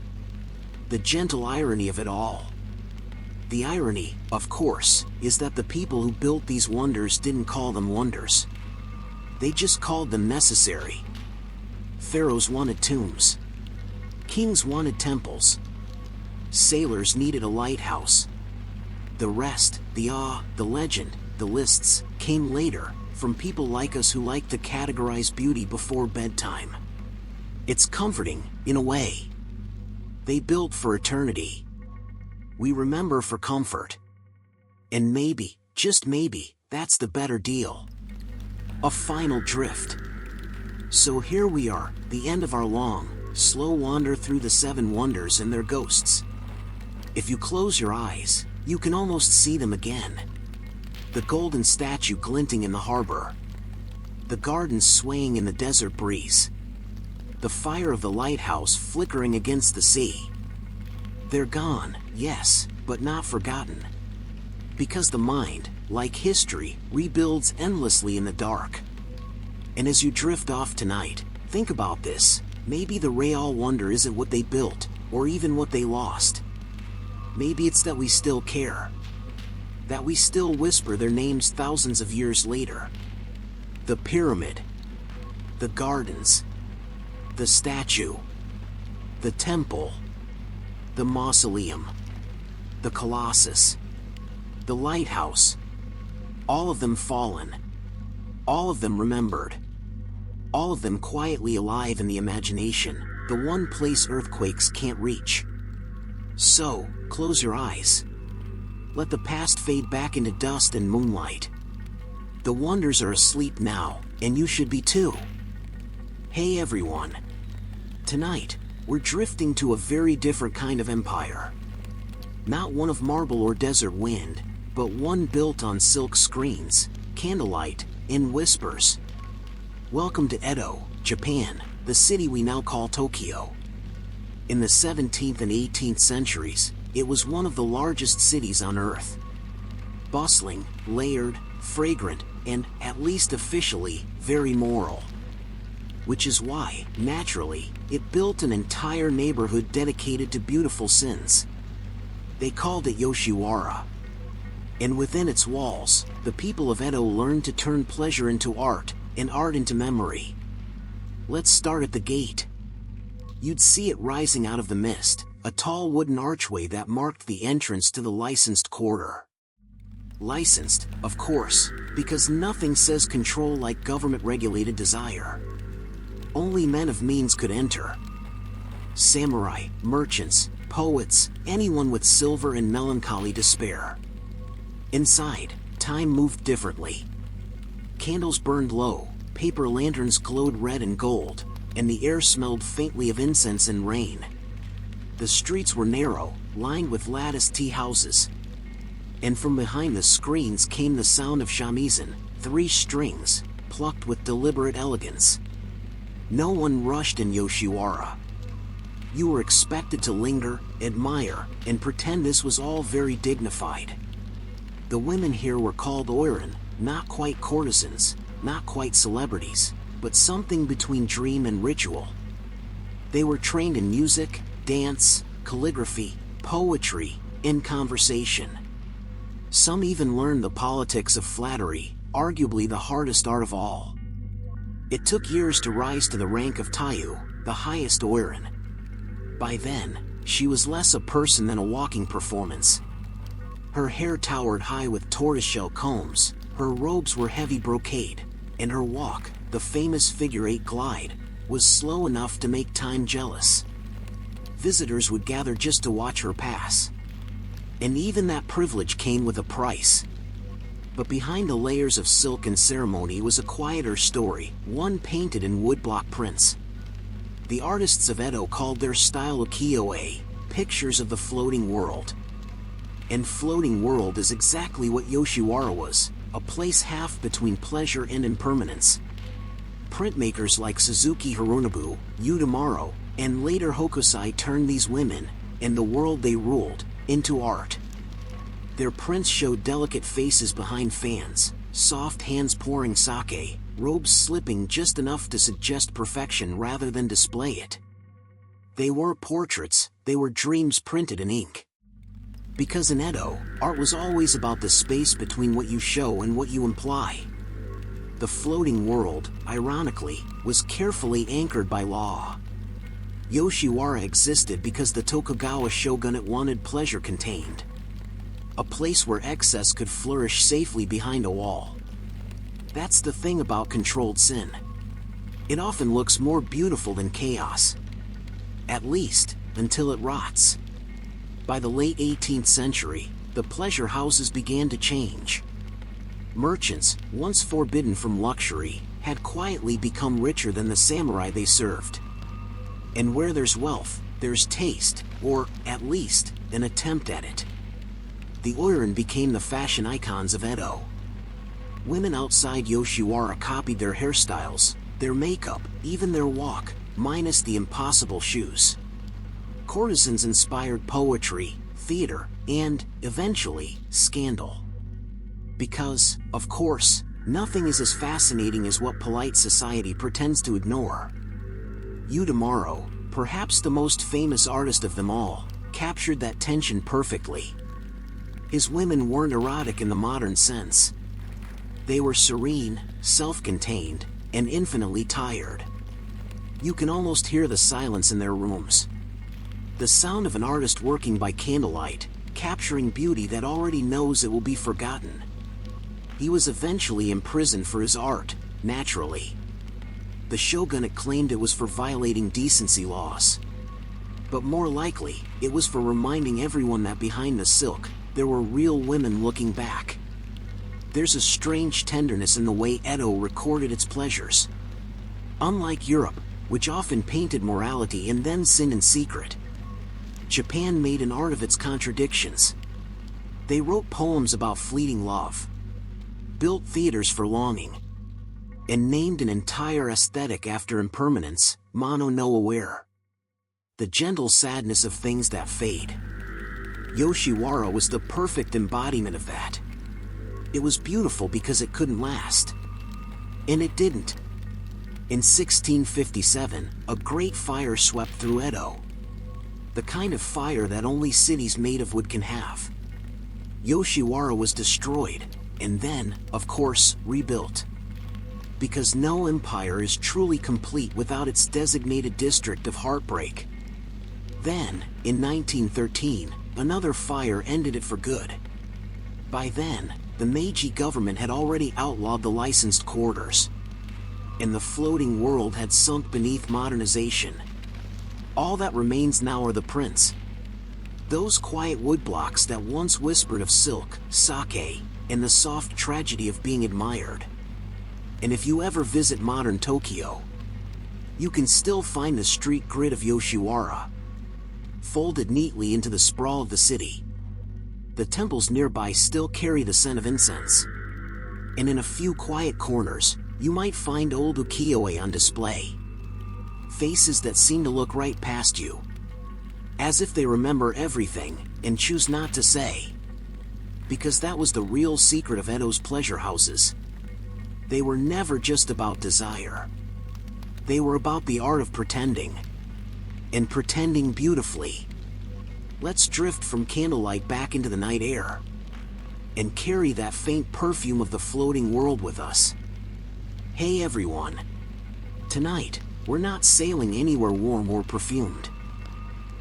The gentle irony of it all. The irony, of course, is that the people who built these wonders didn't call them wonders. They just called them necessary. Pharaohs wanted tombs. Kings wanted temples. Sailors needed a lighthouse. The rest, the awe, the legend, the lists, came later, from people like us who like to categorize beauty before bedtime. It's comforting, in a way. They built for eternity. We remember for comfort. And maybe, just maybe, that's the better deal. A final drift. So here we are, the end of our long, slow wander through the seven wonders and their ghosts. If you close your eyes, you can almost see them again. The golden statue glinting in the harbor. The gardens swaying in the desert breeze. The fire of the lighthouse flickering against the sea. They're gone, yes, but not forgotten. Because the mind, like history, rebuilds endlessly in the dark. And as you drift off tonight, think about this. Maybe the real wonder isn't what they built, or even what they lost. Maybe it's that we still care. That we still whisper their names thousands of years later. The pyramid. The gardens. The statue. The temple. The mausoleum. The Colossus. The lighthouse. All of them fallen. All of them remembered. All of them quietly alive in the imagination, the one place earthquakes can't reach. So, close your eyes. Let the past fade back into dust and moonlight. The wonders are asleep now, and you should be too. Hey everyone. Tonight, we're drifting to a very different kind of empire. Not one of marble or desert wind, but one built on silk screens, candlelight, and whispers. Welcome to Edo, Japan, the city we now call Tokyo. In the 17th and 18th centuries, it was one of the largest cities on Earth. Bustling, layered, fragrant, and, at least officially, very moral. Which is why, naturally, it built an entire neighborhood dedicated to beautiful sins. They called it Yoshiwara. And within its walls, the people of Edo learned to turn pleasure into art, and art into memory. Let's start at the gate. You'd see it rising out of the mist, a tall wooden archway that marked the entrance to the licensed quarter. Licensed, of course, because nothing says control like government-regulated desire. Only men of means could enter. Samurai, merchants, poets, anyone with silver and melancholy to spare. Inside, time moved differently. Candles burned low, paper lanterns glowed red and gold, and the air smelled faintly of incense and rain. The streets were narrow, lined with latticed tea houses. And from behind the screens came the sound of shamisen, 3 strings, plucked with deliberate elegance. No one rushed in Yoshiwara. You were expected to linger, admire, and pretend this was all very dignified. The women here were called oiran, not quite courtesans, not quite celebrities, but something between dream and ritual. They were trained in music, dance, calligraphy, poetry, and conversation. Some even learned the politics of flattery, arguably the hardest art of all. It took years to rise to the rank of Tayu, the highest oiran. By then, she was less a person than a walking performance. Her hair towered high with tortoiseshell combs, her robes were heavy brocade, and her walk, the famous figure-8 glide, was slow enough to make time jealous. Visitors would gather just to watch her pass. And even that privilege came with a price. But behind the layers of silk and ceremony was a quieter story, one painted in woodblock prints. The artists of Edo called their style ukiyo-e, pictures of the floating world. And floating world is exactly what Yoshiwara was, a place half between pleasure and impermanence. Printmakers like Suzuki Hironobu, Udamaro, and later Hokusai turned these women, and the world they ruled, into art. Their prints showed delicate faces behind fans, soft hands pouring sake, robes slipping just enough to suggest perfection rather than display it. They weren't portraits, they were dreams printed in ink. Because in Edo, art was always about the space between what you show and what you imply. The floating world, ironically, was carefully anchored by law. Yoshiwara existed because the Tokugawa shogunate wanted pleasure contained. A place where excess could flourish safely behind a wall. That's the thing about controlled sin. It often looks more beautiful than chaos. At least, until it rots. By the late 18th century, the pleasure houses began to change. Merchants, once forbidden from luxury, had quietly become richer than the samurai they served. And where there's wealth, there's taste, or, at least, an attempt at it. The oiran became the fashion icons of Edo. Women outside Yoshiwara copied their hairstyles, their makeup, even their walk, minus the impossible shoes. Courtesans inspired poetry, theater, and, eventually, scandal. Because, of course, nothing is as fascinating as what polite society pretends to ignore. Udamaro, perhaps the most famous artist of them all, captured that tension perfectly. His women weren't erotic in the modern sense. They were serene, self-contained, and infinitely tired. You can almost hear the silence in their rooms. The sound of an artist working by candlelight, capturing beauty that already knows it will be forgotten. He was eventually imprisoned for his art, naturally. The shogunate claimed it was for violating decency laws. But more likely, it was for reminding everyone that behind the silk, there were real women looking back. There's a strange tenderness in the way Edo recorded its pleasures. Unlike Europe, which often painted morality and then sin in secret, Japan made an art of its contradictions. They wrote poems about fleeting love, built theaters for longing, and named an entire aesthetic after impermanence, mono no aware. The gentle sadness of things that fade. Yoshiwara was the perfect embodiment of that. It was beautiful because it couldn't last. And it didn't. In 1657, a great fire swept through Edo. The kind of fire that only cities made of wood can have. Yoshiwara was destroyed, and then, of course, rebuilt. Because no empire is truly complete without its designated district of heartbreak. Then, in 1913, another fire ended it for good. By then, the Meiji government had already outlawed the licensed quarters. And the floating world had sunk beneath modernization. All that remains now are the prints. Those quiet woodblocks that once whispered of silk, sake, and the soft tragedy of being admired. And if you ever visit modern Tokyo, you can still find the street grid of Yoshiwara, folded neatly into the sprawl of the city. The temples nearby still carry the scent of incense. And in a few quiet corners, you might find old ukiyo-e on display. Faces that seem to look right past you, as if they remember everything and choose not to say. Because that was the real secret of Edo's pleasure houses. They were never just about desire. They were about the art of pretending. And pretending beautifully. Let's drift from candlelight back into the night air. And carry that faint perfume of the floating world with us. Hey everyone. Tonight, we're not sailing anywhere warm or perfumed.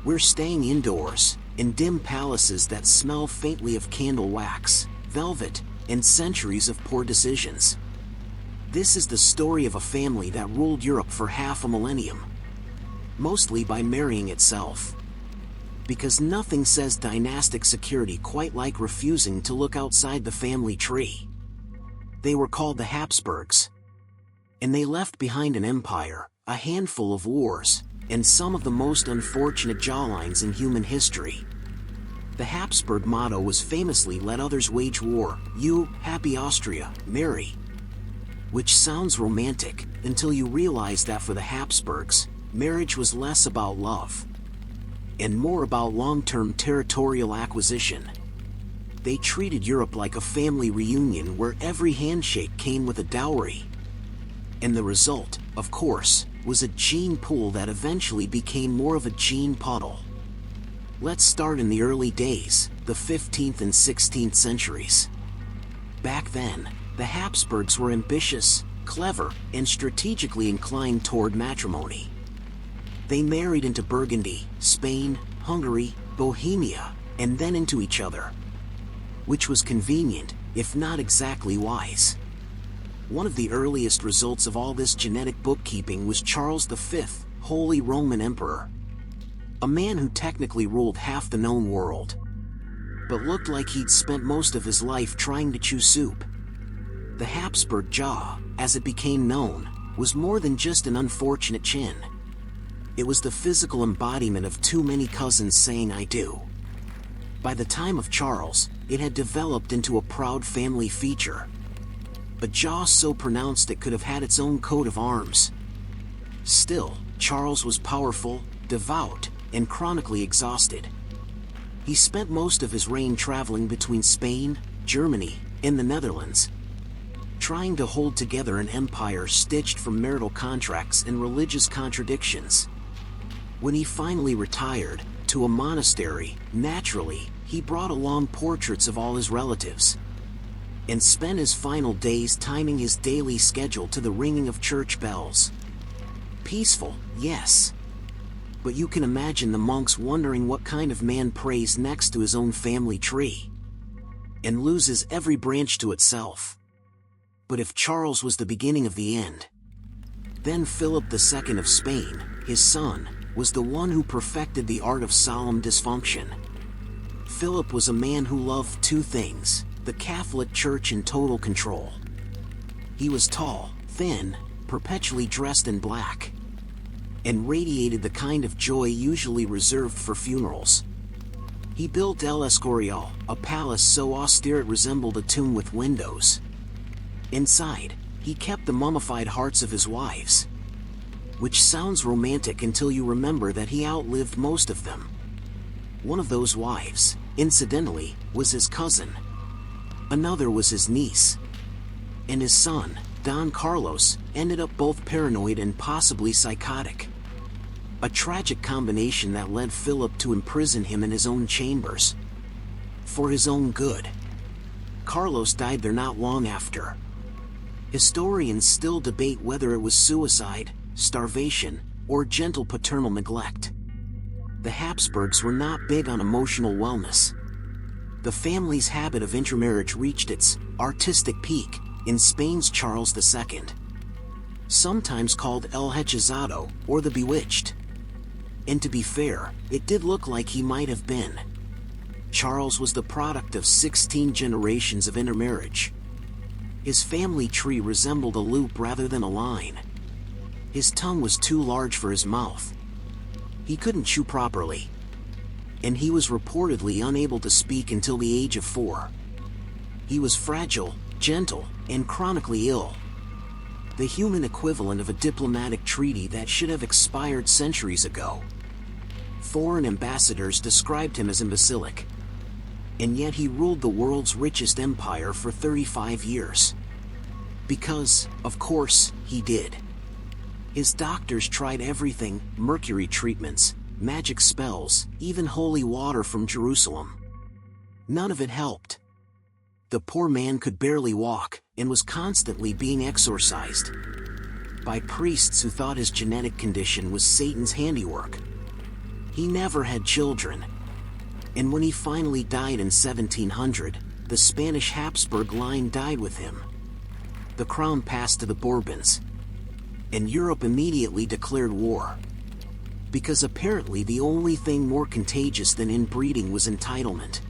We're staying indoors, in dim palaces that smell faintly of candle wax, velvet, and centuries of poor decisions. This is the story of a family that ruled Europe for half a millennium. Mostly by marrying itself. Because nothing says dynastic security quite like refusing to look outside the family tree. They were called the Habsburgs. And they left behind an empire, a handful of wars, and some of the most unfortunate jawlines in human history. The Habsburg motto was famously "Let others wage war, you, happy Austria, marry." Which sounds romantic, until you realize that for the Habsburgs, marriage was less about love, and more about long-term territorial acquisition. They treated Europe like a family reunion where every handshake came with a dowry. And the result, of course, was a gene pool that eventually became more of a gene puddle. Let's start in the early days, the 15th and 16th centuries. Back then, the Habsburgs were ambitious, clever, and strategically inclined toward matrimony. They married into Burgundy, Spain, Hungary, Bohemia, and then into each other. Which was convenient, if not exactly wise. One of the earliest results of all this genetic bookkeeping was Charles V, Holy Roman Emperor. A man who technically ruled half the known world, but looked like he'd spent most of his life trying to chew soup. The Habsburg jaw, as it became known, was more than just an unfortunate chin. It was the physical embodiment of too many cousins saying "I do." By the time of Charles, it had developed into a proud family feature. A jaw so pronounced it could have had its own coat of arms. Still, Charles was powerful, devout, and chronically exhausted. He spent most of his reign traveling between Spain, Germany, and the Netherlands, trying to hold together an empire stitched from marital contracts and religious contradictions. When he finally retired, to a monastery, naturally, he brought along portraits of all his relatives, and spent his final days timing his daily schedule to the ringing of church bells. Peaceful, yes. But you can imagine the monks wondering what kind of man prays next to his own family tree, and loses every branch to itself. But if Charles was the beginning of the end, then Philip II of Spain, his son, was the one who perfected the art of solemn dysfunction. Philip was a man who loved two things: the Catholic Church and total control. He was tall, thin, perpetually dressed in black, and radiated the kind of joy usually reserved for funerals. He built El Escorial, a palace so austere it resembled a tomb with windows. Inside, he kept the mummified hearts of his wives. Which sounds romantic until you remember that he outlived most of them. One of those wives, incidentally, was his cousin. Another was his niece. And his son, Don Carlos, ended up both paranoid and possibly psychotic. A tragic combination that led Philip to imprison him in his own chambers. For his own good. Carlos died there not long after. Historians still debate whether it was suicide, starvation, or gentle paternal neglect. The Habsburgs were not big on emotional wellness. The family's habit of intermarriage reached its artistic peak in Spain's Charles II. Sometimes called El Hechizado, or the Bewitched. And to be fair, it did look like he might have been. Charles was the product of 16 generations of intermarriage. His family tree resembled a loop rather than a line. His tongue was too large for his mouth. He couldn't chew properly. And he was reportedly unable to speak until the age of 4. He was fragile, gentle, and chronically ill. The human equivalent of a diplomatic treaty that should have expired centuries ago. Foreign ambassadors described him as imbecilic. And yet he ruled the world's richest empire for 35 years. Because, of course, he did. His doctors tried everything: mercury treatments, magic spells, even holy water from Jerusalem. None of it helped. The poor man could barely walk, and was constantly being exorcised by priests who thought his genetic condition was Satan's handiwork. He never had children. And when he finally died in 1700, the Spanish Habsburg line died with him. The crown passed to the Bourbons. And Europe immediately declared war. Because apparently the only thing more contagious than inbreeding was entitlement.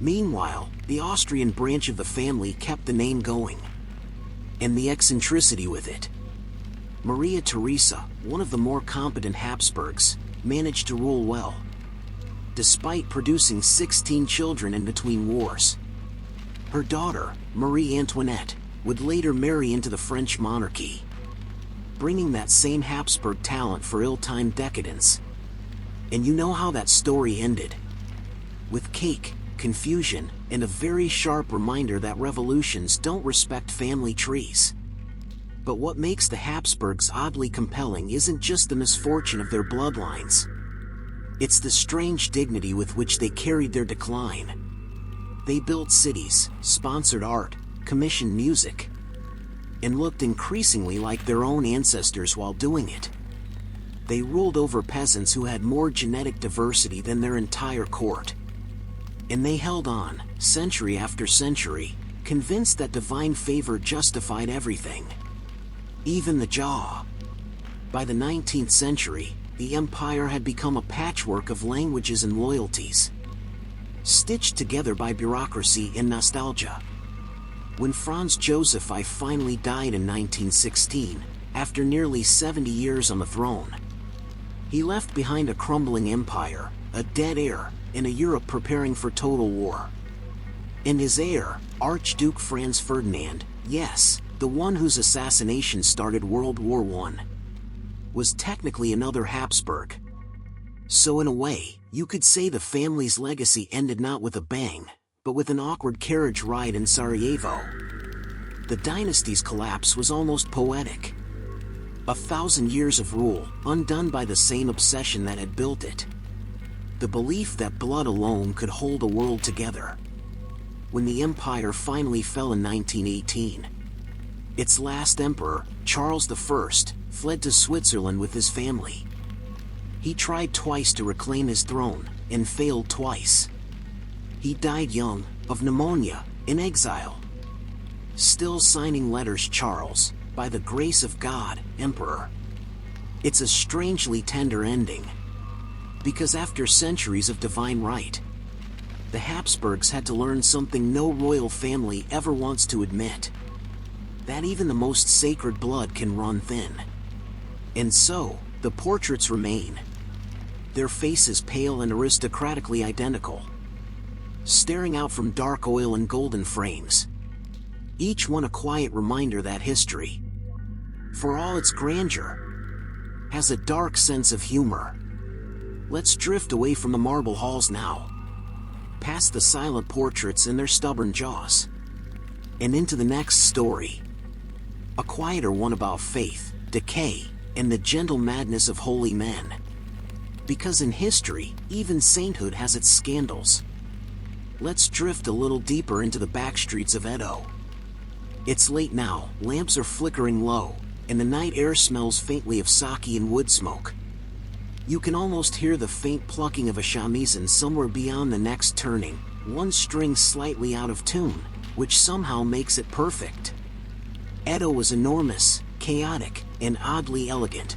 Meanwhile, the Austrian branch of the family kept the name going. And the eccentricity with it. Maria Theresa, one of the more competent Habsburgs, managed to rule well, despite producing 16 children in between wars. Her daughter, Marie Antoinette, would later marry into the French monarchy, bringing that same Habsburg talent for ill-timed decadence. And you know how that story ended. With cake, confusion, and a very sharp reminder that revolutions don't respect family trees. But what makes the Habsburgs oddly compelling isn't just the misfortune of their bloodlines. It's the strange dignity with which they carried their decline. They built cities, sponsored art, commissioned music, and looked increasingly like their own ancestors while doing it. They ruled over peasants who had more genetic diversity than their entire court. And they held on, century after century, convinced that divine favor justified everything. Even the jaw. By the 19th century, the empire had become a patchwork of languages and loyalties, stitched together by bureaucracy and nostalgia. When Franz Joseph I finally died in 1916, after nearly 70 years on the throne, he left behind a crumbling empire, a dead heir, and a Europe preparing for total war. And his heir, Archduke Franz Ferdinand, yes, the one whose assassination started World War I, was technically another Habsburg. So in a way, you could say the family's legacy ended not with a bang, but with an awkward carriage ride in Sarajevo. The dynasty's collapse was almost poetic. 1,000 years of rule, undone by the same obsession that had built it. The belief that blood alone could hold a world together. When the empire finally fell in 1918, its last emperor, Charles I, fled to Switzerland with his family. He tried twice to reclaim his throne, and failed twice. He died young, of pneumonia, in exile. Still signing letters Charles, by the grace of God, Emperor. It's a strangely tender ending. Because after centuries of divine right, the Habsburgs had to learn something no royal family ever wants to admit. That even the most sacred blood can run thin. And so, the portraits remain. Their faces pale and aristocratically identical, staring out from dark oil and golden frames. Each one a quiet reminder that history, for all its grandeur, has a dark sense of humor. Let's drift away from the marble halls now, past the silent portraits and their stubborn jaws, and into the next story. A quieter one about faith, decay, and the gentle madness of holy men. Because in history, even sainthood has its scandals. Let's drift a little deeper into the backstreets of Edo. It's late now, lamps are flickering low, and the night air smells faintly of sake and wood smoke. You can almost hear the faint plucking of a shamisen somewhere beyond the next turning, one string slightly out of tune, which somehow makes it perfect. Edo was enormous, chaotic, and oddly elegant.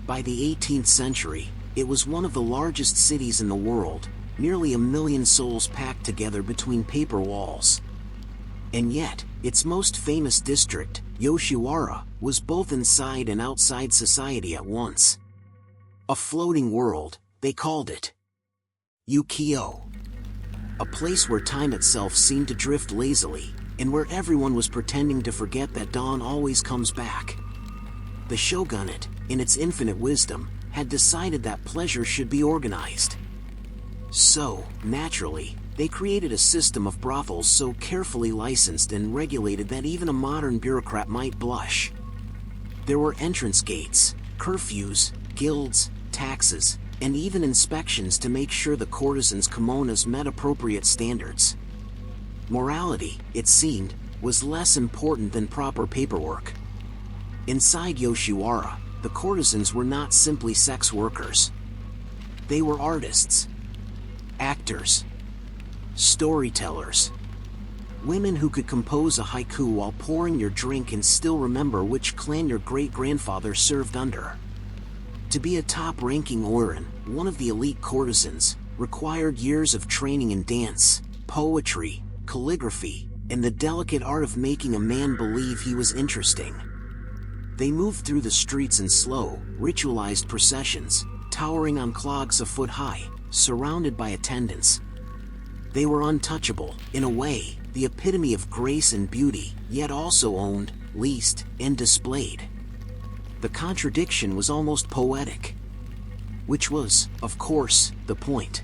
By the 18th century, it was one of the largest cities in the world, nearly 1 million souls packed together between paper walls. And yet, Its most famous district, Yoshiwara, was both inside and outside society at once. A floating world, they called it. Ukiyo. A place where time itself seemed to drift lazily, and where everyone was pretending to forget that dawn always comes back. The shogunate, in its infinite wisdom, had decided that pleasure should be organized. So, naturally, they created a system of brothels so carefully licensed and regulated that even a modern bureaucrat might blush. There were entrance gates, curfews, guilds, taxes, and even inspections to make sure the courtesans' kimonos met appropriate standards. Morality, it seemed, was less important than proper paperwork. Inside Yoshiwara, the courtesans were not simply sex workers. They were artists, actors, storytellers, women who could compose a haiku while pouring your drink and still remember which clan your great-grandfather served under. To be a top-ranking Oiran, one of the elite courtesans, required years of training in dance, poetry, calligraphy, and the delicate art of making a man believe he was interesting. They moved through the streets in slow, ritualized processions, towering on clogs a foot high, surrounded by attendants. They were untouchable, in a way, the epitome of grace and beauty, yet also owned, leased, and displayed. The contradiction was almost poetic. Which was, of course, the point.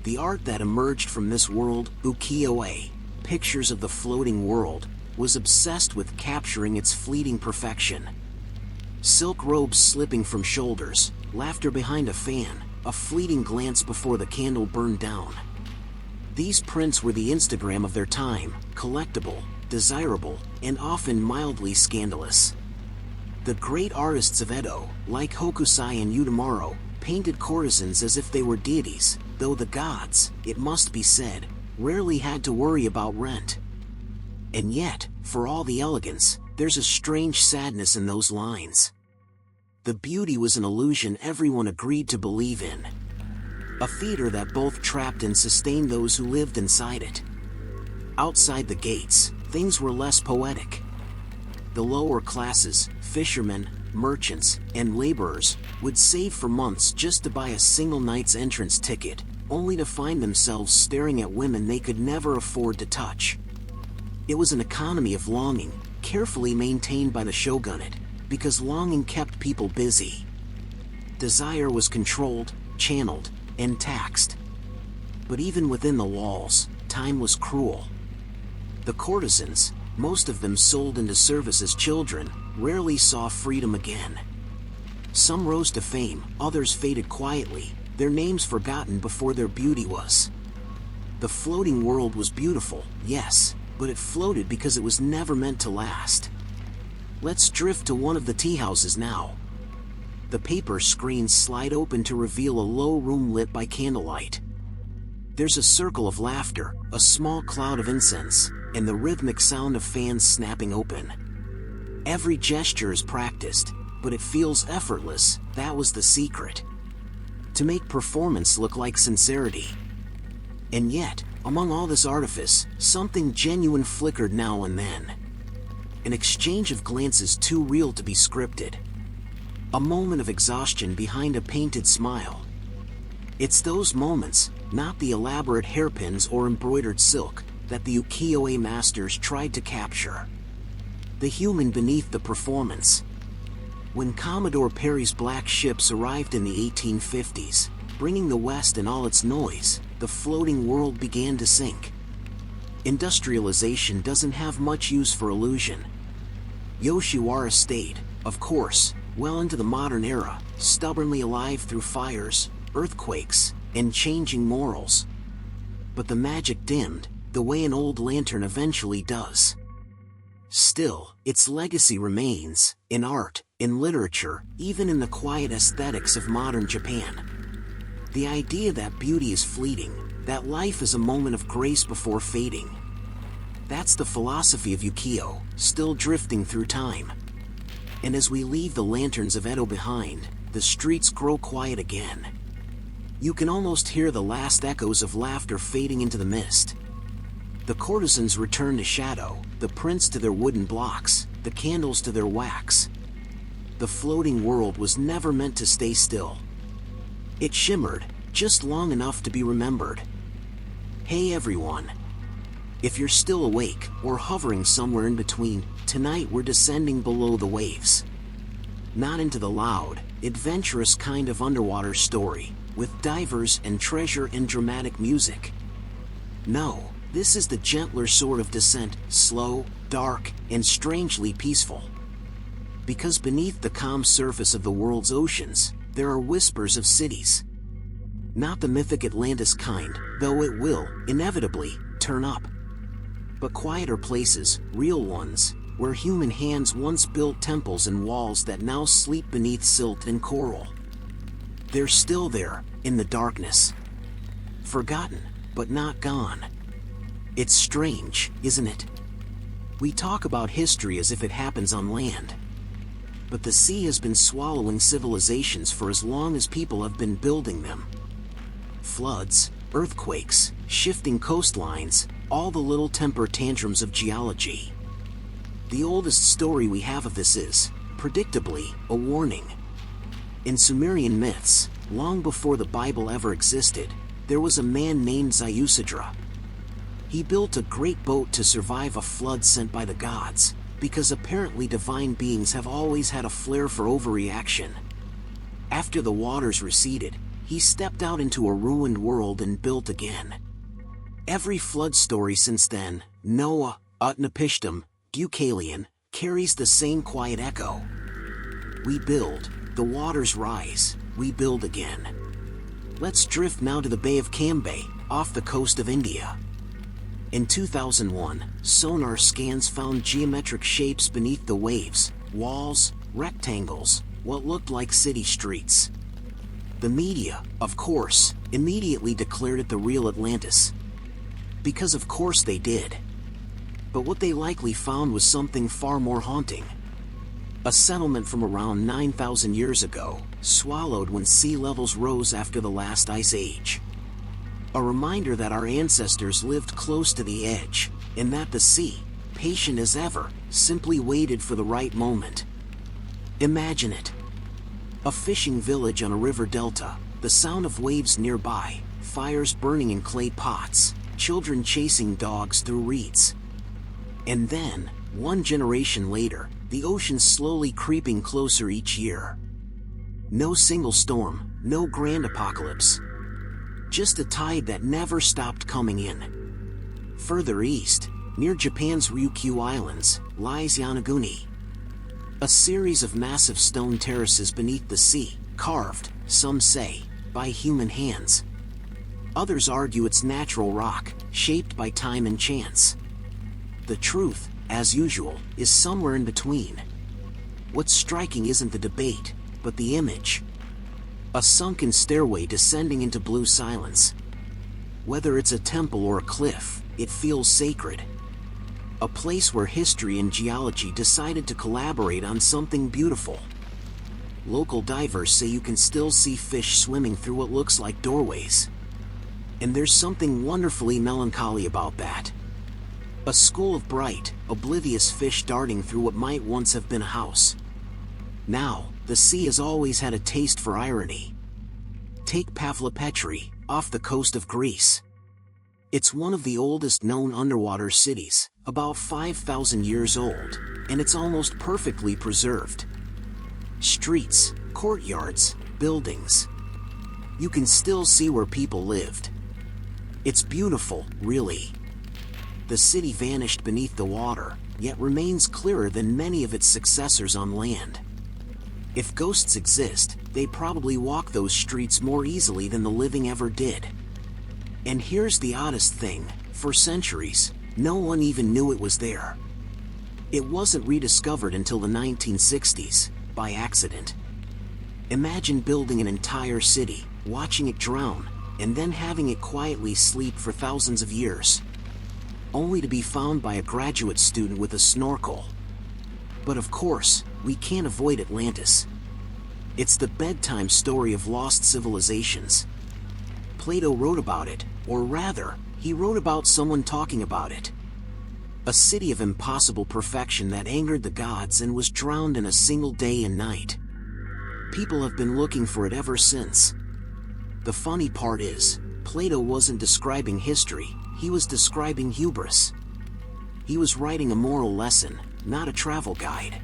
The art that emerged from this world, ukiyo-e, pictures of the floating world, was obsessed with capturing its fleeting perfection. Silk robes slipping from shoulders, laughter behind a fan, a fleeting glance before the candle burned down. These prints were the Instagram of their time, collectible, desirable, and often mildly scandalous. The great artists of Edo, like Hokusai and Utamaro, painted courtesans as if they were deities, though the gods, it must be said, rarely had to worry about rent. And yet, for all the elegance, there's a strange sadness in those lines. The beauty was an illusion everyone agreed to believe in. A theater that both trapped and sustained those who lived inside it. Outside the gates, things were less poetic. The lower classes, fishermen, merchants, and laborers, would save for months just to buy a single night's entrance ticket, only to find themselves staring at women they could never afford to touch. It was an economy of longing, carefully maintained by the shogunate, because longing kept people busy. Desire was controlled, channeled, and taxed. But even within the walls, time was cruel. The courtesans, most of them sold into service as children, rarely saw freedom again. Some rose to fame, others faded quietly, their names forgotten before their beauty was. The floating world was beautiful, yes, but it floated because it was never meant to last. Let's drift to one of the tea houses now. The paper screens slide open to reveal a low room lit by candlelight. There's a circle of laughter, a small cloud of incense, and the rhythmic sound of fans snapping open. Every gesture is practiced, but it feels effortless. That was the secret. To make performance look like sincerity. And yet, among all this artifice, something genuine flickered now and then. An exchange of glances too real to be scripted. A moment of exhaustion behind a painted smile. It's those moments, not the elaborate hairpins or embroidered silk, that the ukiyo-e masters tried to capture. The human beneath the performance. When Commodore Perry's black ships arrived in the 1850s, bringing the West and all its noise, the floating world began to sink. Industrialization doesn't have much use for illusion. Yoshiwara stayed, of course, well into the modern era, stubbornly alive through fires, earthquakes, and changing morals. But the magic dimmed, the way an old lantern eventually does. Still, its legacy remains, in art, in literature, even in the quiet aesthetics of modern Japan. The idea that beauty is fleeting, that life is a moment of grace before fading. That's the philosophy of ukiyo, still drifting through time. And as we leave the lanterns of Edo behind, the streets grow quiet again. You can almost hear the last echoes of laughter fading into the mist. The courtesans returned to shadow, the prince to their wooden blocks, the candles to their wax. The floating world was never meant to stay still. It shimmered, just long enough to be remembered. Hey everyone! If you're still awake, or hovering somewhere in between, tonight we're descending below the waves. Not into the loud, adventurous kind of underwater story, with divers and treasure and dramatic music. No, this is the gentler sort of descent, slow, dark, and strangely peaceful. Because beneath the calm surface of the world's oceans, there are whispers of cities. Not the mythic Atlantis kind, though it will, inevitably, turn up. But quieter places, real ones, where human hands once built temples and walls that now sleep beneath silt and coral. They're still there, in the darkness. Forgotten, but not gone. It's strange, isn't it? We talk about history as if it happens on land. But the sea has been swallowing civilizations for as long as people have been building them. Floods, earthquakes, shifting coastlines, all the little temper tantrums of geology. The oldest story we have of this is, predictably, a warning. In Sumerian myths, long before the Bible ever existed, there was a man named Zeus. He built a great boat to survive a flood sent by the gods, because apparently divine beings have always had a flair for overreaction. After the waters receded, he stepped out into a ruined world and built again. Every flood story since then, Noah, Utnapishtim, Deucalion, carries the same quiet echo. We build, the waters rise, we build again. Let's drift now to the Bay of Cambay, off the coast of India. In 2001, sonar scans found geometric shapes beneath the waves, walls, rectangles, what looked like city streets. The media, of course, immediately declared it the real Atlantis. Because of course they did. But what they likely found was something far more haunting. A settlement from around 9,000 years ago, swallowed when sea levels rose after the last ice age. A reminder that our ancestors lived close to the edge, and that the sea, patient as ever, simply waited for the right moment. Imagine it. A fishing village on a river delta, the sound of waves nearby, fires burning in clay pots, children chasing dogs through reeds. And then, one generation later, the ocean slowly creeping closer each year. No single storm, no grand apocalypse. Just a tide that never stopped coming in. Further east, near Japan's Ryukyu Islands, lies Yonaguni. A series of massive stone terraces beneath the sea, carved, some say, by human hands. Others argue it's natural rock, shaped by time and chance. The truth, as usual, is somewhere in between. What's striking isn't the debate, but the image. A sunken stairway descending into blue silence. Whether it's a temple or a cliff, it feels sacred. A place where history and geology decided to collaborate on something beautiful. Local divers say you can still see fish swimming through what looks like doorways. And there's something wonderfully melancholy about that. A school of bright, oblivious fish darting through what might once have been a house. Now, the sea has always had a taste for irony. Take Pavlopetri, off the coast of Greece. It's one of the oldest known underwater cities, about 5,000 years old, and it's almost perfectly preserved. Streets, courtyards, buildings. You can still see where people lived. It's beautiful, really. The city vanished beneath the water, yet remains clearer than many of its successors on land. If ghosts exist, they probably walk those streets more easily than the living ever did. And here's the oddest thing, for centuries, no one even knew it was there. It wasn't rediscovered until the 1960s, by accident. Imagine building an entire city, watching it drown, and then having it quietly sleep for thousands of years. Only to be found by a graduate student with a snorkel. But of course, we can't avoid Atlantis. It's the bedtime story of lost civilizations. Plato wrote about it, or rather, He wrote about someone talking about it. A city of impossible perfection that angered the gods and was drowned in a single day and night. People have been looking for it ever since. The funny part is, Plato wasn't describing history, he was describing hubris. He was writing a moral lesson, not a travel guide.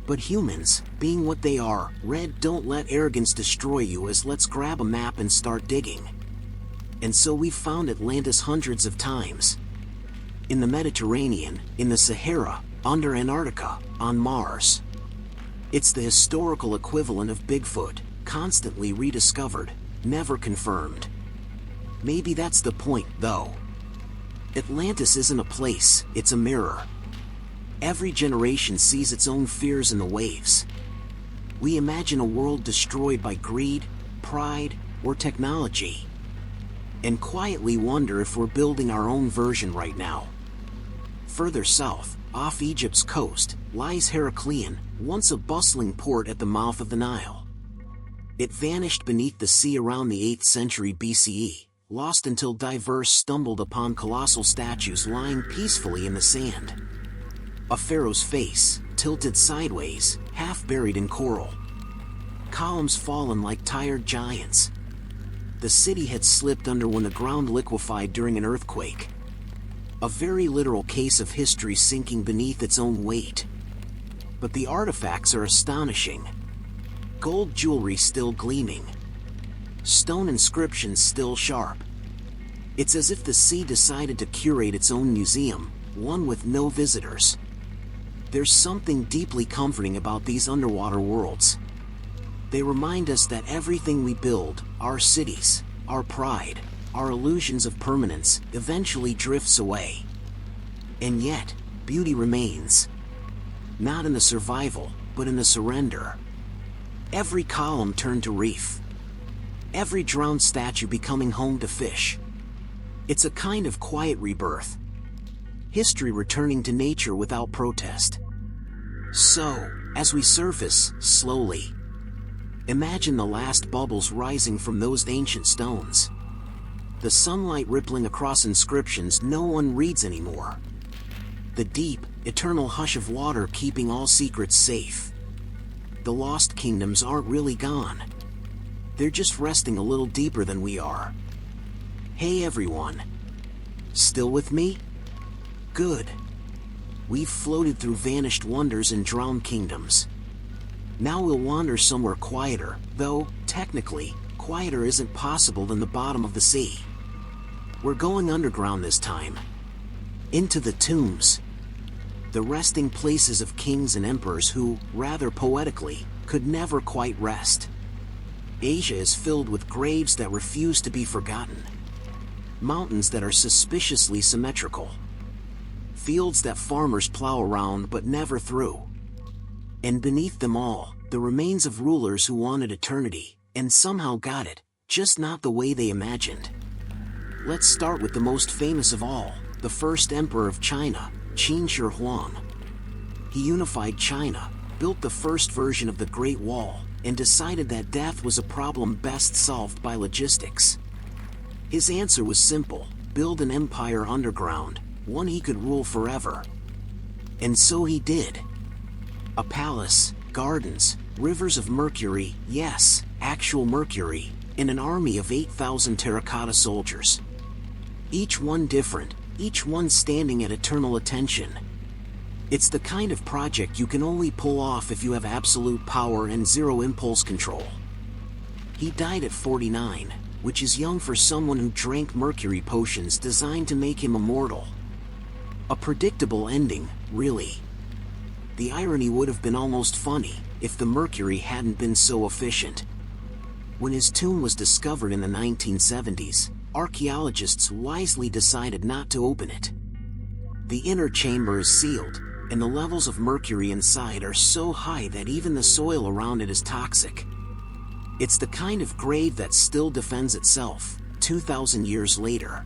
But humans, being what they are, read "Don't let arrogance destroy you" as "let's grab a map and start digging." And so we've found Atlantis hundreds of times. In the Mediterranean, in the Sahara, under Antarctica, on Mars. It's the historical equivalent of Bigfoot, constantly rediscovered, never confirmed. Maybe that's the point, though. Atlantis isn't a place, it's a mirror. Every generation sees its own fears in the waves. We imagine a world destroyed by greed, pride, or technology. And quietly wonder if we're building our own version right now. Further south, off Egypt's coast, lies Heracleion, once a bustling port at the mouth of the Nile. It vanished beneath the sea around the 8th century BCE, lost until divers stumbled upon colossal statues lying peacefully in the sand. A pharaoh's face, tilted sideways, half buried in coral. Columns fallen like tired giants. The city had slipped under when the ground liquefied during an earthquake. A very literal case of history sinking beneath its own weight. But the artifacts are astonishing. Gold jewelry still gleaming. Stone inscriptions still sharp. It's as if the sea decided to curate its own museum, one with no visitors. There's something deeply comforting about these underwater worlds. They remind us that everything we build, our cities, our pride, our illusions of permanence, eventually drifts away. And yet, beauty remains. Not in the survival, but in the surrender. Every column turned to reef. Every drowned statue becoming home to fish. It's a kind of quiet rebirth. History returning to nature without protest. So, as we surface, slowly, imagine the last bubbles rising from those ancient stones. The sunlight rippling across inscriptions no one reads anymore. The deep, eternal hush of water keeping all secrets safe. The lost kingdoms aren't really gone. They're just resting a little deeper than we are. Hey everyone. Still with me? Good. We've floated through vanished wonders and drowned kingdoms. Now we'll wander somewhere quieter, though, technically, quieter isn't possible than the bottom of the sea. We're going underground this time. Into the tombs. The resting places of kings and emperors who, rather poetically, could never quite rest. Asia is filled with graves that refuse to be forgotten. Mountains that are suspiciously symmetrical. Fields that farmers plow around but never through. And beneath them all, the remains of rulers who wanted eternity, and somehow got it, just not the way they imagined. Let's start with the most famous of all, the first emperor of China, Qin Shi Huang. He unified China, built the first version of the Great Wall, and decided that death was a problem best solved by logistics. His answer was simple: build an empire underground, one he could rule forever. And so he did. A palace, gardens, rivers of mercury, yes, actual mercury, and an army of 8,000 terracotta soldiers. Each one different, each one standing at eternal attention. It's the kind of project you can only pull off if you have absolute power and zero impulse control. He died at 49, which is young for someone who drank mercury potions designed to make him immortal. A predictable ending, really. The irony would have been almost funny if the mercury hadn't been so efficient. When his tomb was discovered in the 1970s, archaeologists wisely decided not to open it. The inner chamber is sealed, and the levels of mercury inside are so high that even the soil around it is toxic. It's the kind of grave that still defends itself, 2,000 years later.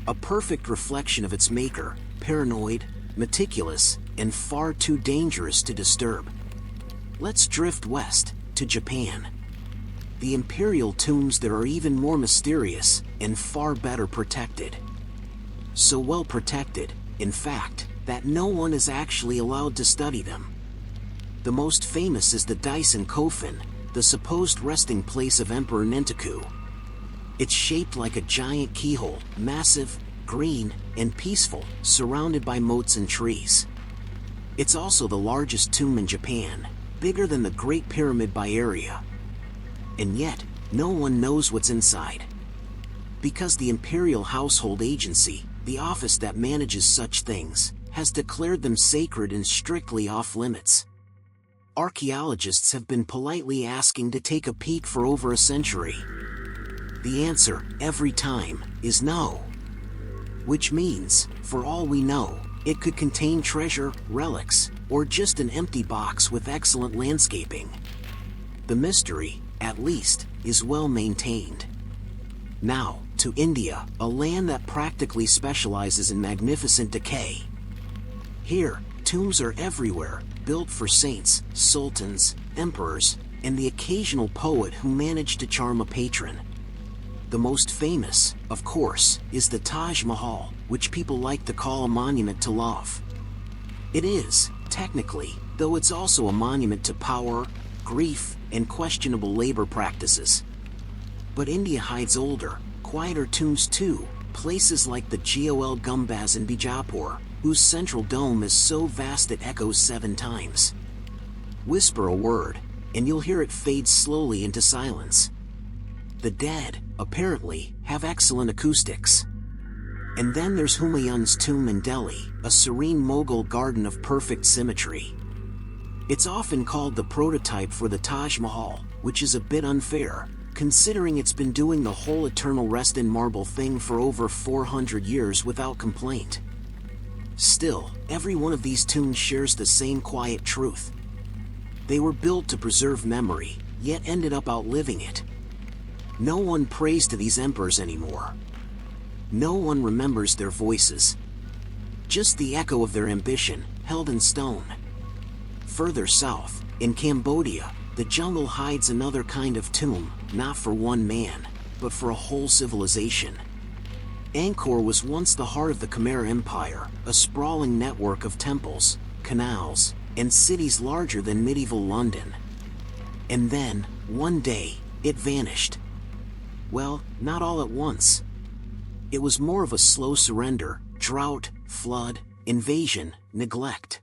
A perfect reflection of its maker, paranoid, meticulous, and far too dangerous to disturb. Let's drift west, to Japan. the imperial tombs that are even more mysterious and far better protected. So well protected, in fact, that no one is actually allowed to study them. The most famous is the Dyson Coffin, the supposed resting place of Emperor Nintaku. It's shaped like a giant keyhole, massive, green, and peaceful, surrounded by moats and trees. It's also the largest tomb in Japan, bigger than the Great Pyramid by area. And yet, no one knows what's inside. Because the Imperial Household Agency, the office that manages such things, has declared them sacred and strictly off-limits. Archaeologists have been politely asking to take a peek for over a century. The answer, every time, is no. Which means, for all we know, it could contain treasure, relics, or just an empty box with excellent landscaping. The mystery, at least, is well maintained. Now, to India, a land that practically specializes in magnificent decay. Here, tombs are everywhere, built for saints, sultans, emperors, and the occasional poet who managed to charm a patron. The most famous, of course, is the Taj Mahal, which people like to call a monument to love. It is, technically, though it's also a monument to power, grief, and questionable labor practices. But India hides older, quieter tombs too, places like the Gol Gumbaz in Bijapur, whose central dome is so vast it echoes 7 times. Whisper a word, and you'll hear it fade slowly into silence. The dead, apparently, have excellent acoustics. And then there's Humayun's tomb in Delhi, a serene Mughal garden of perfect symmetry. It's often called the prototype for the Taj Mahal, which is a bit unfair, considering it's been doing the whole eternal rest in marble thing for over 400 years without complaint. Still, every one of these tombs shares the same quiet truth. They were built to preserve memory, yet ended up outliving it. No one prays to these emperors anymore. No one remembers their voices. Just the echo of their ambition, held in stone. Further south, in Cambodia, the jungle hides another kind of tomb, not for one man, but for a whole civilization. Angkor was once the heart of the Khmer Empire, a sprawling network of temples, canals, and cities larger than medieval London. And then, one day, it vanished. Well, not all at once. It was more of a slow surrender, drought, flood, invasion, neglect.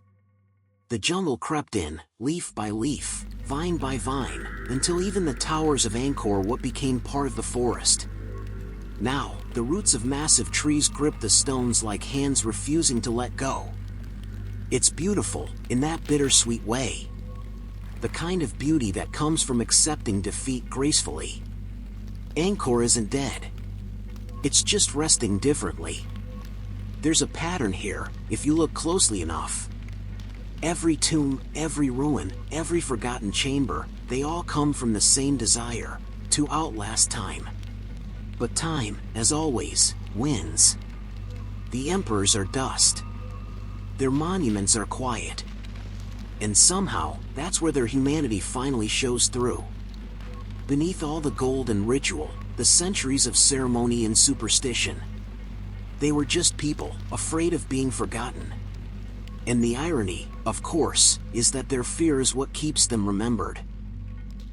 The jungle crept in, leaf by leaf, vine by vine, until even the towers of Angkor what became part of the forest. Now, the roots of massive trees grip the stones like hands refusing to let go. It's beautiful, in that bittersweet way. The kind of beauty that comes from accepting defeat gracefully. Angkor isn't dead. It's just resting differently. There's a pattern here, if you look closely enough. Every tomb, every ruin, every forgotten chamber, they all come from the same desire, to outlast time. But time, as always, wins. The emperors are dust. Their monuments are quiet. And somehow, that's where their humanity finally shows through. Beneath all the gold and ritual, the centuries of ceremony and superstition, they were just people, afraid of being forgotten. And the irony, of course, is that their fear is what keeps them remembered.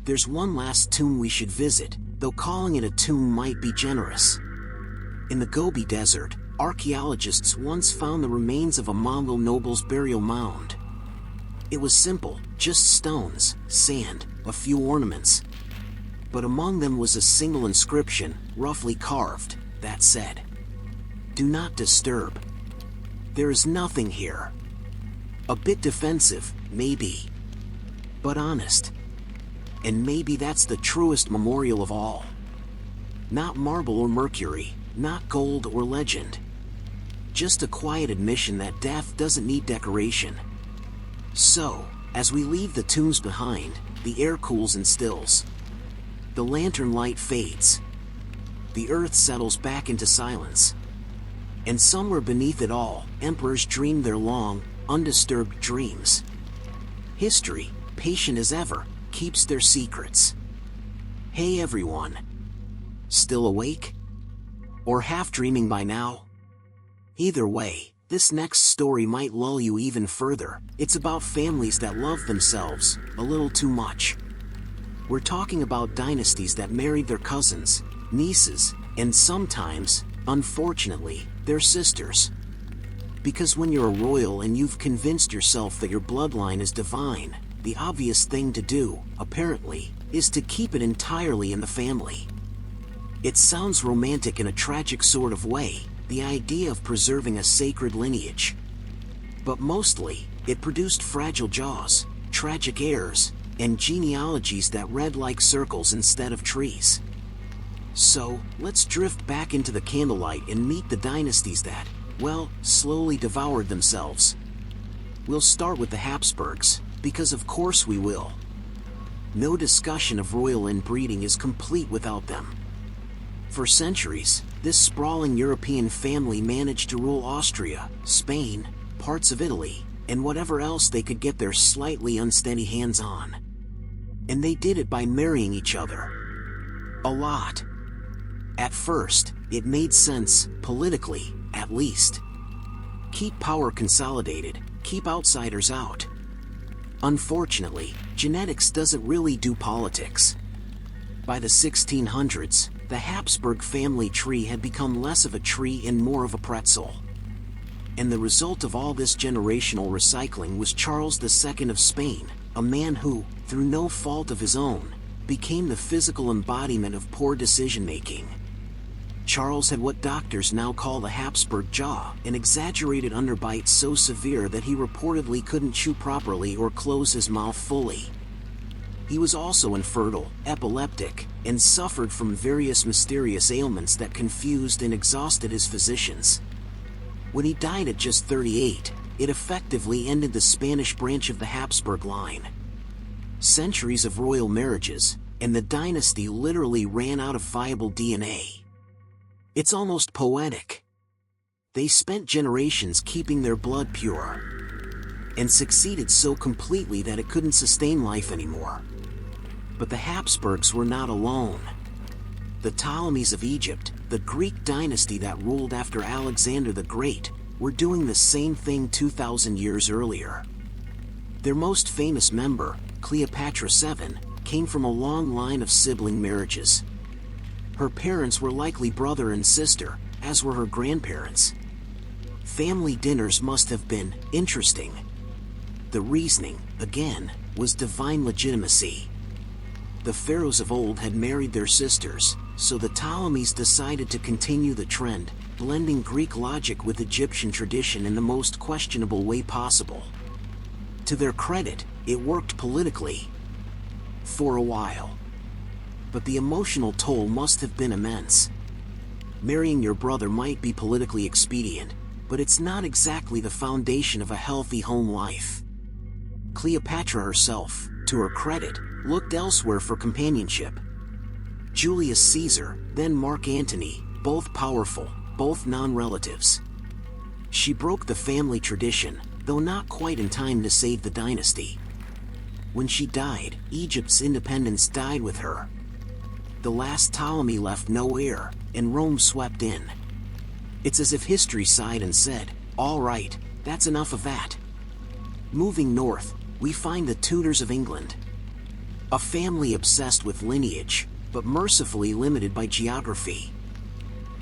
There's one last tomb we should visit, though calling it a tomb might be generous. In the Gobi Desert, archaeologists once found the remains of a Mongol noble's burial mound. It was simple, just stones, sand, a few ornaments. But among them was a single inscription, roughly carved, that said, "Do not disturb. There is nothing here." A bit defensive, maybe. But honest. And maybe that's the truest memorial of all. Not marble or mercury, not gold or legend. Just a quiet admission that death doesn't need decoration. So, as we leave the tombs behind, the air cools and stills. The lantern light fades. The earth settles back into silence. And somewhere beneath it all, emperors dream their long, undisturbed dreams. History, patient as ever, keeps their secrets. Hey everyone! Still awake? Or half dreaming by now? Either way, this next story might lull you even further. It's about families that love themselves a little too much. We're talking about dynasties that married their cousins, nieces, and sometimes, unfortunately, their sisters. Because when you're a royal and you've convinced yourself that your bloodline is divine, the obvious thing to do, apparently, is to keep it entirely in the family. It sounds romantic in a tragic sort of way, the idea of preserving a sacred lineage. But mostly, it produced fragile jaws, tragic heirs, and genealogies that read like circles instead of trees. So, let's drift back into the candlelight and meet the dynasties that, well, slowly devoured themselves. We'll start with the Habsburgs, because of course we will. No discussion of royal inbreeding is complete without them. For centuries, this sprawling European family managed to rule Austria, Spain, parts of Italy, and whatever else they could get their slightly unsteady hands on. And they did it by marrying each other. A lot. At first, it made sense, politically, at least. Keep power consolidated, keep outsiders out. Unfortunately, genetics doesn't really do politics. By the 1600s, the Habsburg family tree had become less of a tree and more of a pretzel. And the result of all this generational recycling was Charles II of Spain, a man who, through no fault of his own, became the physical embodiment of poor decision-making. Charles had what doctors now call the Habsburg jaw, an exaggerated underbite so severe that he reportedly couldn't chew properly or close his mouth fully. He was also infertile, epileptic, and suffered from various mysterious ailments that confused and exhausted his physicians. When he died at just 38, it effectively ended the Spanish branch of the Habsburg line. Centuries of royal marriages, and the dynasty literally ran out of viable DNA. It's almost poetic. They spent generations keeping their blood pure, and succeeded so completely that it couldn't sustain life anymore. But the Habsburgs were not alone. The Ptolemies of Egypt, the Greek dynasty that ruled after Alexander the Great, were doing the same thing 2,000 years earlier. Their most famous member, Cleopatra VII, came from a long line of sibling marriages. Her parents were likely brother and sister, as were her grandparents. Family dinners must have been interesting. The reasoning, again, was divine legitimacy. The pharaohs of old had married their sisters, so the Ptolemies decided to continue the trend, blending Greek logic with Egyptian tradition in the most questionable way possible. To their credit, it worked politically. For a while. But the emotional toll must have been immense. Marrying your brother might be politically expedient, but it's not exactly the foundation of a healthy home life. Cleopatra herself, to her credit, looked elsewhere for companionship. Julius Caesar, then Mark Antony, both powerful, both non-relatives. She broke the family tradition, though not quite in time to save the dynasty. When she died, Egypt's independence died with her. The last Ptolemy left no heir, and Rome swept in. It's as if history sighed and said, "All right, that's enough of that." Moving north, we find the Tudors of England. A family obsessed with lineage, but mercifully limited by geography.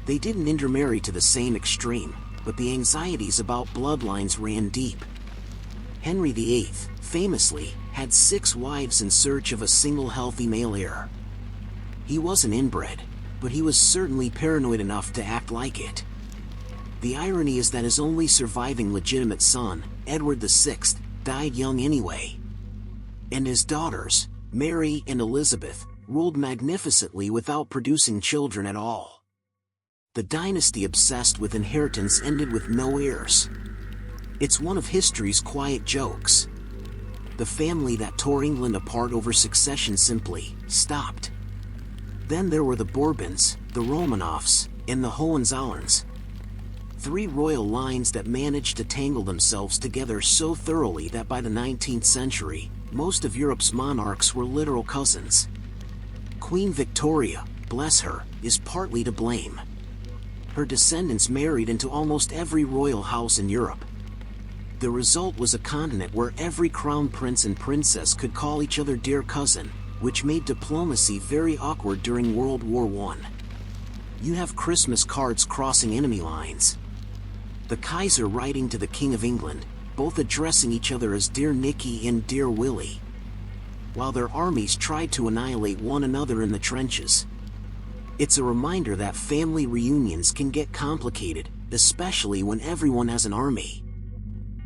They didn't intermarry to the same extreme, but the anxieties about bloodlines ran deep. Henry VIII, famously, had 6 wives in search of a single healthy male heir. He wasn't inbred, but he was certainly paranoid enough to act like it. The irony is that his only surviving legitimate son, Edward VI, died young anyway. And his daughters, Mary and Elizabeth, ruled magnificently without producing children at all. The dynasty obsessed with inheritance ended with no heirs. It's one of history's quiet jokes. The family that tore England apart over succession simply stopped. Then there were the Bourbons, the Romanovs, and the Hohenzollerns. 3 royal lines that managed to tangle themselves together so thoroughly that by the 19th century, most of Europe's monarchs were literal cousins. Queen Victoria, bless her, is partly to blame. Her descendants married into almost every royal house in Europe. The result was a continent where every crown prince and princess could call each other dear cousin, which made diplomacy very awkward during World War I. You have Christmas cards crossing enemy lines. The Kaiser writing to the King of England, both addressing each other as Dear Nicky and Dear Willie, while their armies tried to annihilate one another in the trenches. It's a reminder that family reunions can get complicated, especially when everyone has an army.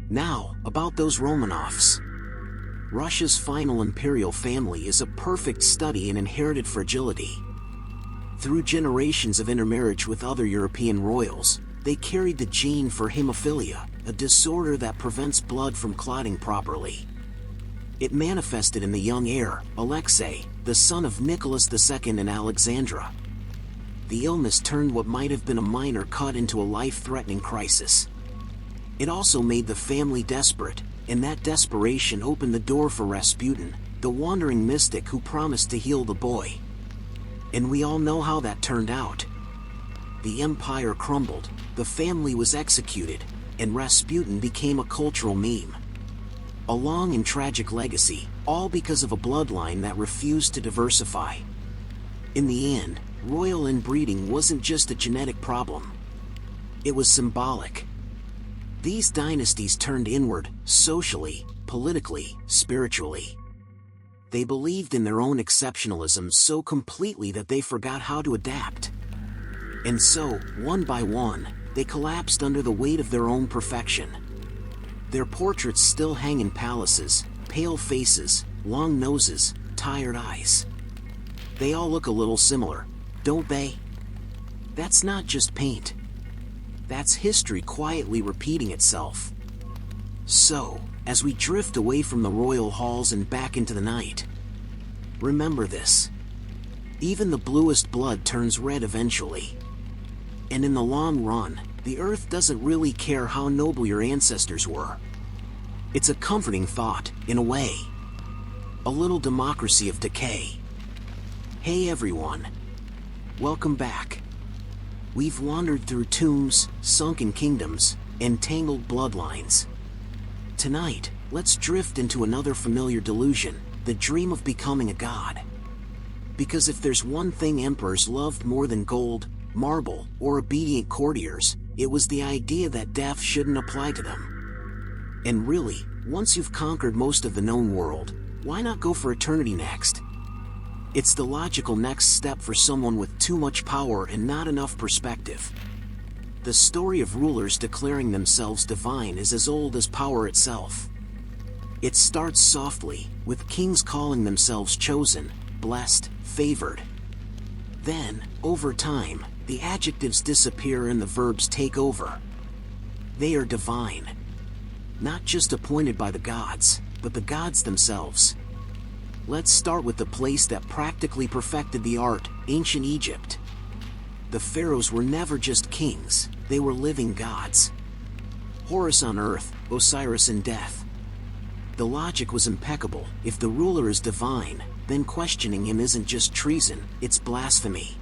Now, about those Romanovs. Russia's final imperial family is a perfect study in inherited fragility. Through generations of intermarriage with other European royals, they carried the gene for hemophilia, a disorder that prevents blood from clotting properly. It manifested in the young heir, Alexei, the son of Nicholas II and Alexandra. The illness turned what might have been a minor cut into a life-threatening crisis. It also made the family desperate, and that desperation opened the door for Rasputin, the wandering mystic who promised to heal the boy. And we all know how that turned out. The empire crumbled, the family was executed, and Rasputin became a cultural meme. A long and tragic legacy, all because of a bloodline that refused to diversify. In the end, royal inbreeding wasn't just a genetic problem. It was symbolic. These dynasties turned inward, socially, politically, spiritually. They believed in their own exceptionalism so completely that they forgot how to adapt. And so, one by one, they collapsed under the weight of their own perfection. Their portraits still hang in palaces, pale faces, long noses, tired eyes. They all look a little similar, don't they? That's not just paint. That's history quietly repeating itself. So, as we drift away from the royal halls and back into the night, remember this. Even the bluest blood turns red eventually. And in the long run, the earth doesn't really care how noble your ancestors were. It's a comforting thought, in a way. A little democracy of decay. Hey everyone. Welcome back. We've wandered through tombs, sunken kingdoms, and tangled bloodlines. Tonight, let's drift into another familiar delusion, the dream of becoming a god. Because if there's one thing emperors loved more than gold, marble, or obedient courtiers, it was the idea that death shouldn't apply to them. And really, once you've conquered most of the known world, why not go for eternity next? It's the logical next step for someone with too much power and not enough perspective. The story of rulers declaring themselves divine is as old as power itself. It starts softly, with kings calling themselves chosen, blessed, favored. Then, over time, the adjectives disappear and the verbs take over. They are divine. Not just appointed by the gods, but the gods themselves. Let's start with the place that practically perfected the art, ancient Egypt. The pharaohs were never just kings, they were living gods. Horus on earth, Osiris in death. The logic was impeccable. If the ruler is divine, then questioning him isn't just treason, it's blasphemy.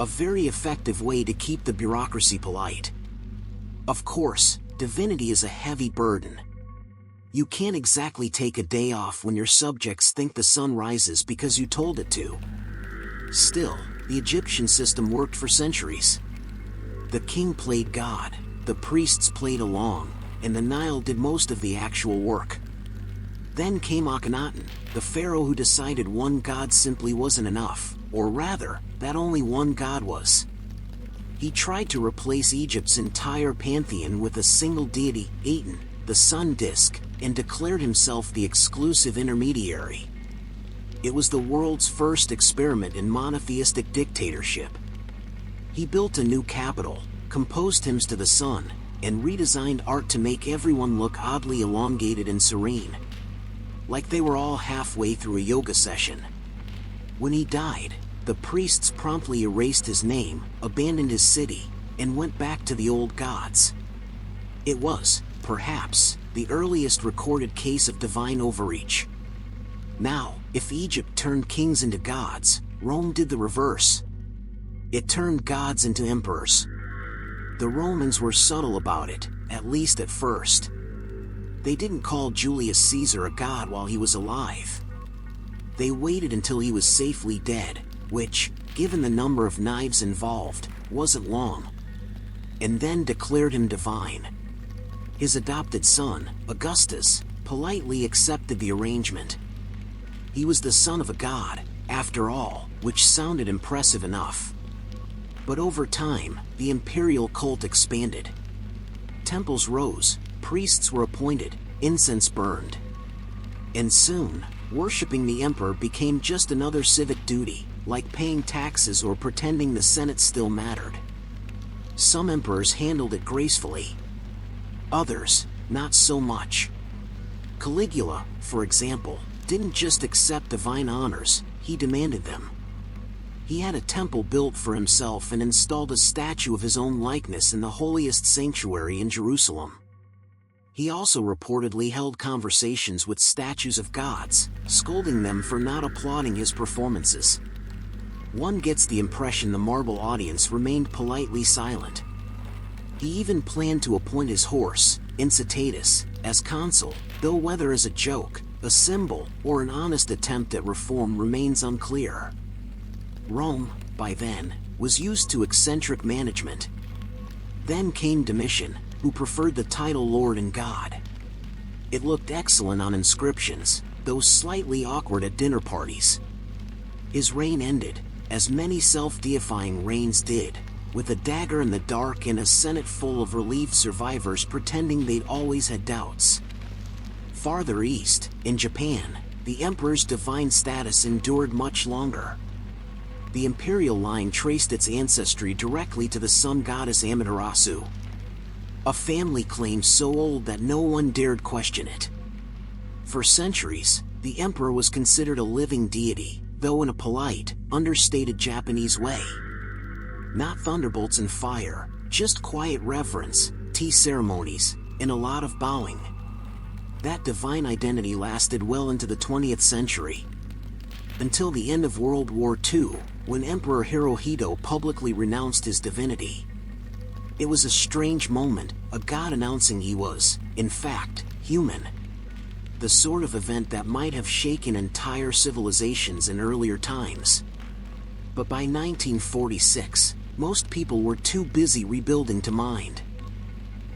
A very effective way to keep the bureaucracy polite. Of course, divinity is a heavy burden. You can't exactly take a day off when your subjects think the sun rises because you told it to. Still, the Egyptian system worked for centuries. The king played God, the priests played along, and the Nile did most of the actual work. Then came Akhenaten, the pharaoh who decided one god simply wasn't enough, or rather, that only one god was. He tried to replace Egypt's entire pantheon with a single deity, Aten, the sun disk, and declared himself the exclusive intermediary. It was the world's first experiment in monotheistic dictatorship. He built a new capital, composed hymns to the sun, and redesigned art to make everyone look oddly elongated and serene. Like they were all halfway through a yoga session. When he died, the priests promptly erased his name, abandoned his city, and went back to the old gods. It was, perhaps, the earliest recorded case of divine overreach. Now, if Egypt turned kings into gods, Rome did the reverse. It turned gods into emperors. The Romans were subtle about it, at least at first. They didn't call Julius Caesar a god while he was alive. They waited until he was safely dead, which, given the number of knives involved, wasn't long, and then declared him divine. His adopted son, Augustus, politely accepted the arrangement. He was the son of a god, after all, which sounded impressive enough. But over time, the imperial cult expanded. Temples rose, priests were appointed, incense burned. And soon, worshipping the emperor became just another civic duty, like paying taxes or pretending the Senate still mattered. Some emperors handled it gracefully. Others, not so much. Caligula, for example, didn't just accept divine honors, he demanded them. He had a temple built for himself and installed a statue of his own likeness in the holiest sanctuary in Jerusalem. He also reportedly held conversations with statues of gods, scolding them for not applauding his performances. One gets the impression the marble audience remained politely silent. He even planned to appoint his horse, Incitatus, as consul, though whether as a joke, a symbol, or an honest attempt at reform remains unclear. Rome, by then, was used to eccentric management. Then came Domitian, who preferred the title Lord and God. It looked excellent on inscriptions, though slightly awkward at dinner parties. His reign ended, as many self-deifying reigns did, with a dagger in the dark and a senate full of relieved survivors pretending they'd always had doubts. Farther east, in Japan, the emperor's divine status endured much longer. The imperial line traced its ancestry directly to the sun goddess Amaterasu, a family claim so old that no one dared question it. For centuries, the emperor was considered a living deity, though in a polite, understated Japanese way. Not thunderbolts and fire, just quiet reverence, tea ceremonies, and a lot of bowing. That divine identity lasted well into the 20th century. Until the end of World War II, when Emperor Hirohito publicly renounced his divinity. It was a strange moment, a god announcing he was, in fact, human. The sort of event that might have shaken entire civilizations in earlier times. But by 1946, most people were too busy rebuilding to mind.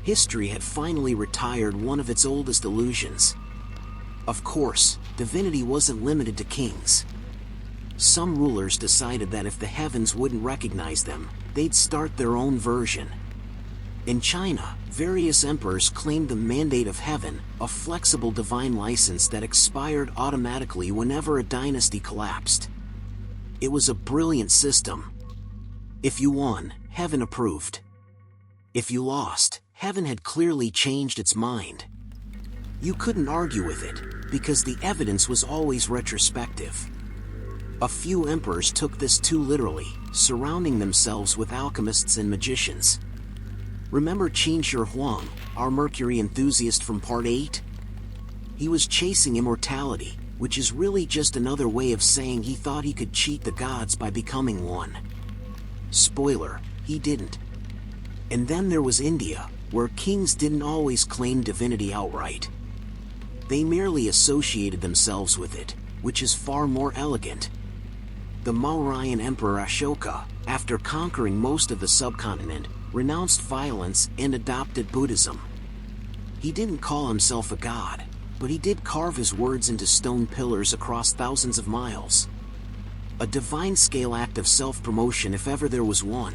History had finally retired one of its oldest illusions. Of course, divinity wasn't limited to kings. Some rulers decided that if the heavens wouldn't recognize them, they'd start their own version. In China, various emperors claimed the mandate of heaven, a flexible divine license that expired automatically whenever a dynasty collapsed. It was a brilliant system. If you won, heaven approved. If you lost, heaven had clearly changed its mind. You couldn't argue with it, because the evidence was always retrospective. A few emperors took this too literally, surrounding themselves with alchemists and magicians. Remember Qin Shi Huang, our Mercury enthusiast from Part 8? He was chasing immortality, which is really just another way of saying he thought he could cheat the gods by becoming one. Spoiler, he didn't. And then there was India, where kings didn't always claim divinity outright. They merely associated themselves with it, which is far more elegant. The Mauryan Emperor Ashoka, after conquering most of the subcontinent, renounced violence and adopted Buddhism. He didn't call himself a god, but he did carve his words into stone pillars across thousands of miles. A divine-scale act of self-promotion if ever there was one.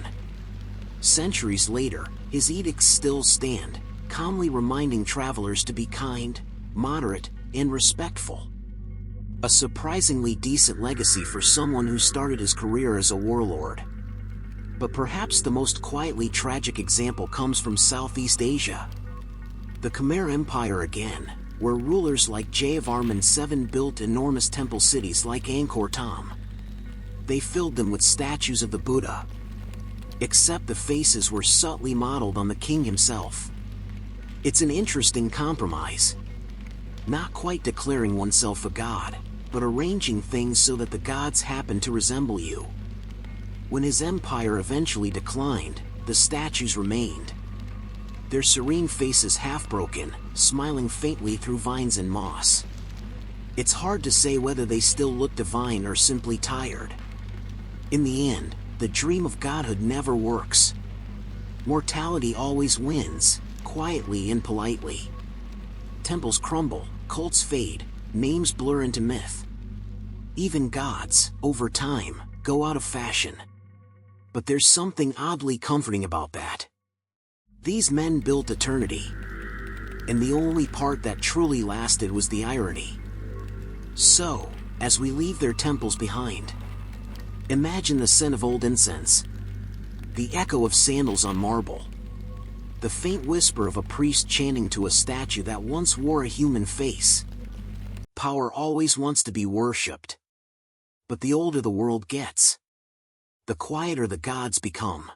Centuries later, his edicts still stand, calmly reminding travelers to be kind, moderate, and respectful. A surprisingly decent legacy for someone who started his career as a warlord. But perhaps the most quietly tragic example comes from Southeast Asia. The Khmer Empire again, where rulers like Jayavarman VII built enormous temple cities like Angkor Thom. They filled them with statues of the Buddha. Except the faces were subtly modeled on the king himself. It's an interesting compromise. Not quite declaring oneself a god, but arranging things so that the gods happen to resemble you. When his empire eventually declined, the statues remained. Their serene faces half-broken, smiling faintly through vines and moss. It's hard to say whether they still look divine or simply tired. In the end, the dream of godhood never works. Mortality always wins, quietly and politely. Temples crumble, cults fade, names blur into myth. Even gods, over time, go out of fashion. But there's something oddly comforting about that. These men built eternity. And the only part that truly lasted was the irony. So, as we leave their temples behind, imagine the scent of old incense, the echo of sandals on marble, the faint whisper of a priest chanting to a statue that once wore a human face. Power always wants to be worshipped. But the older the world gets, the quieter the gods become.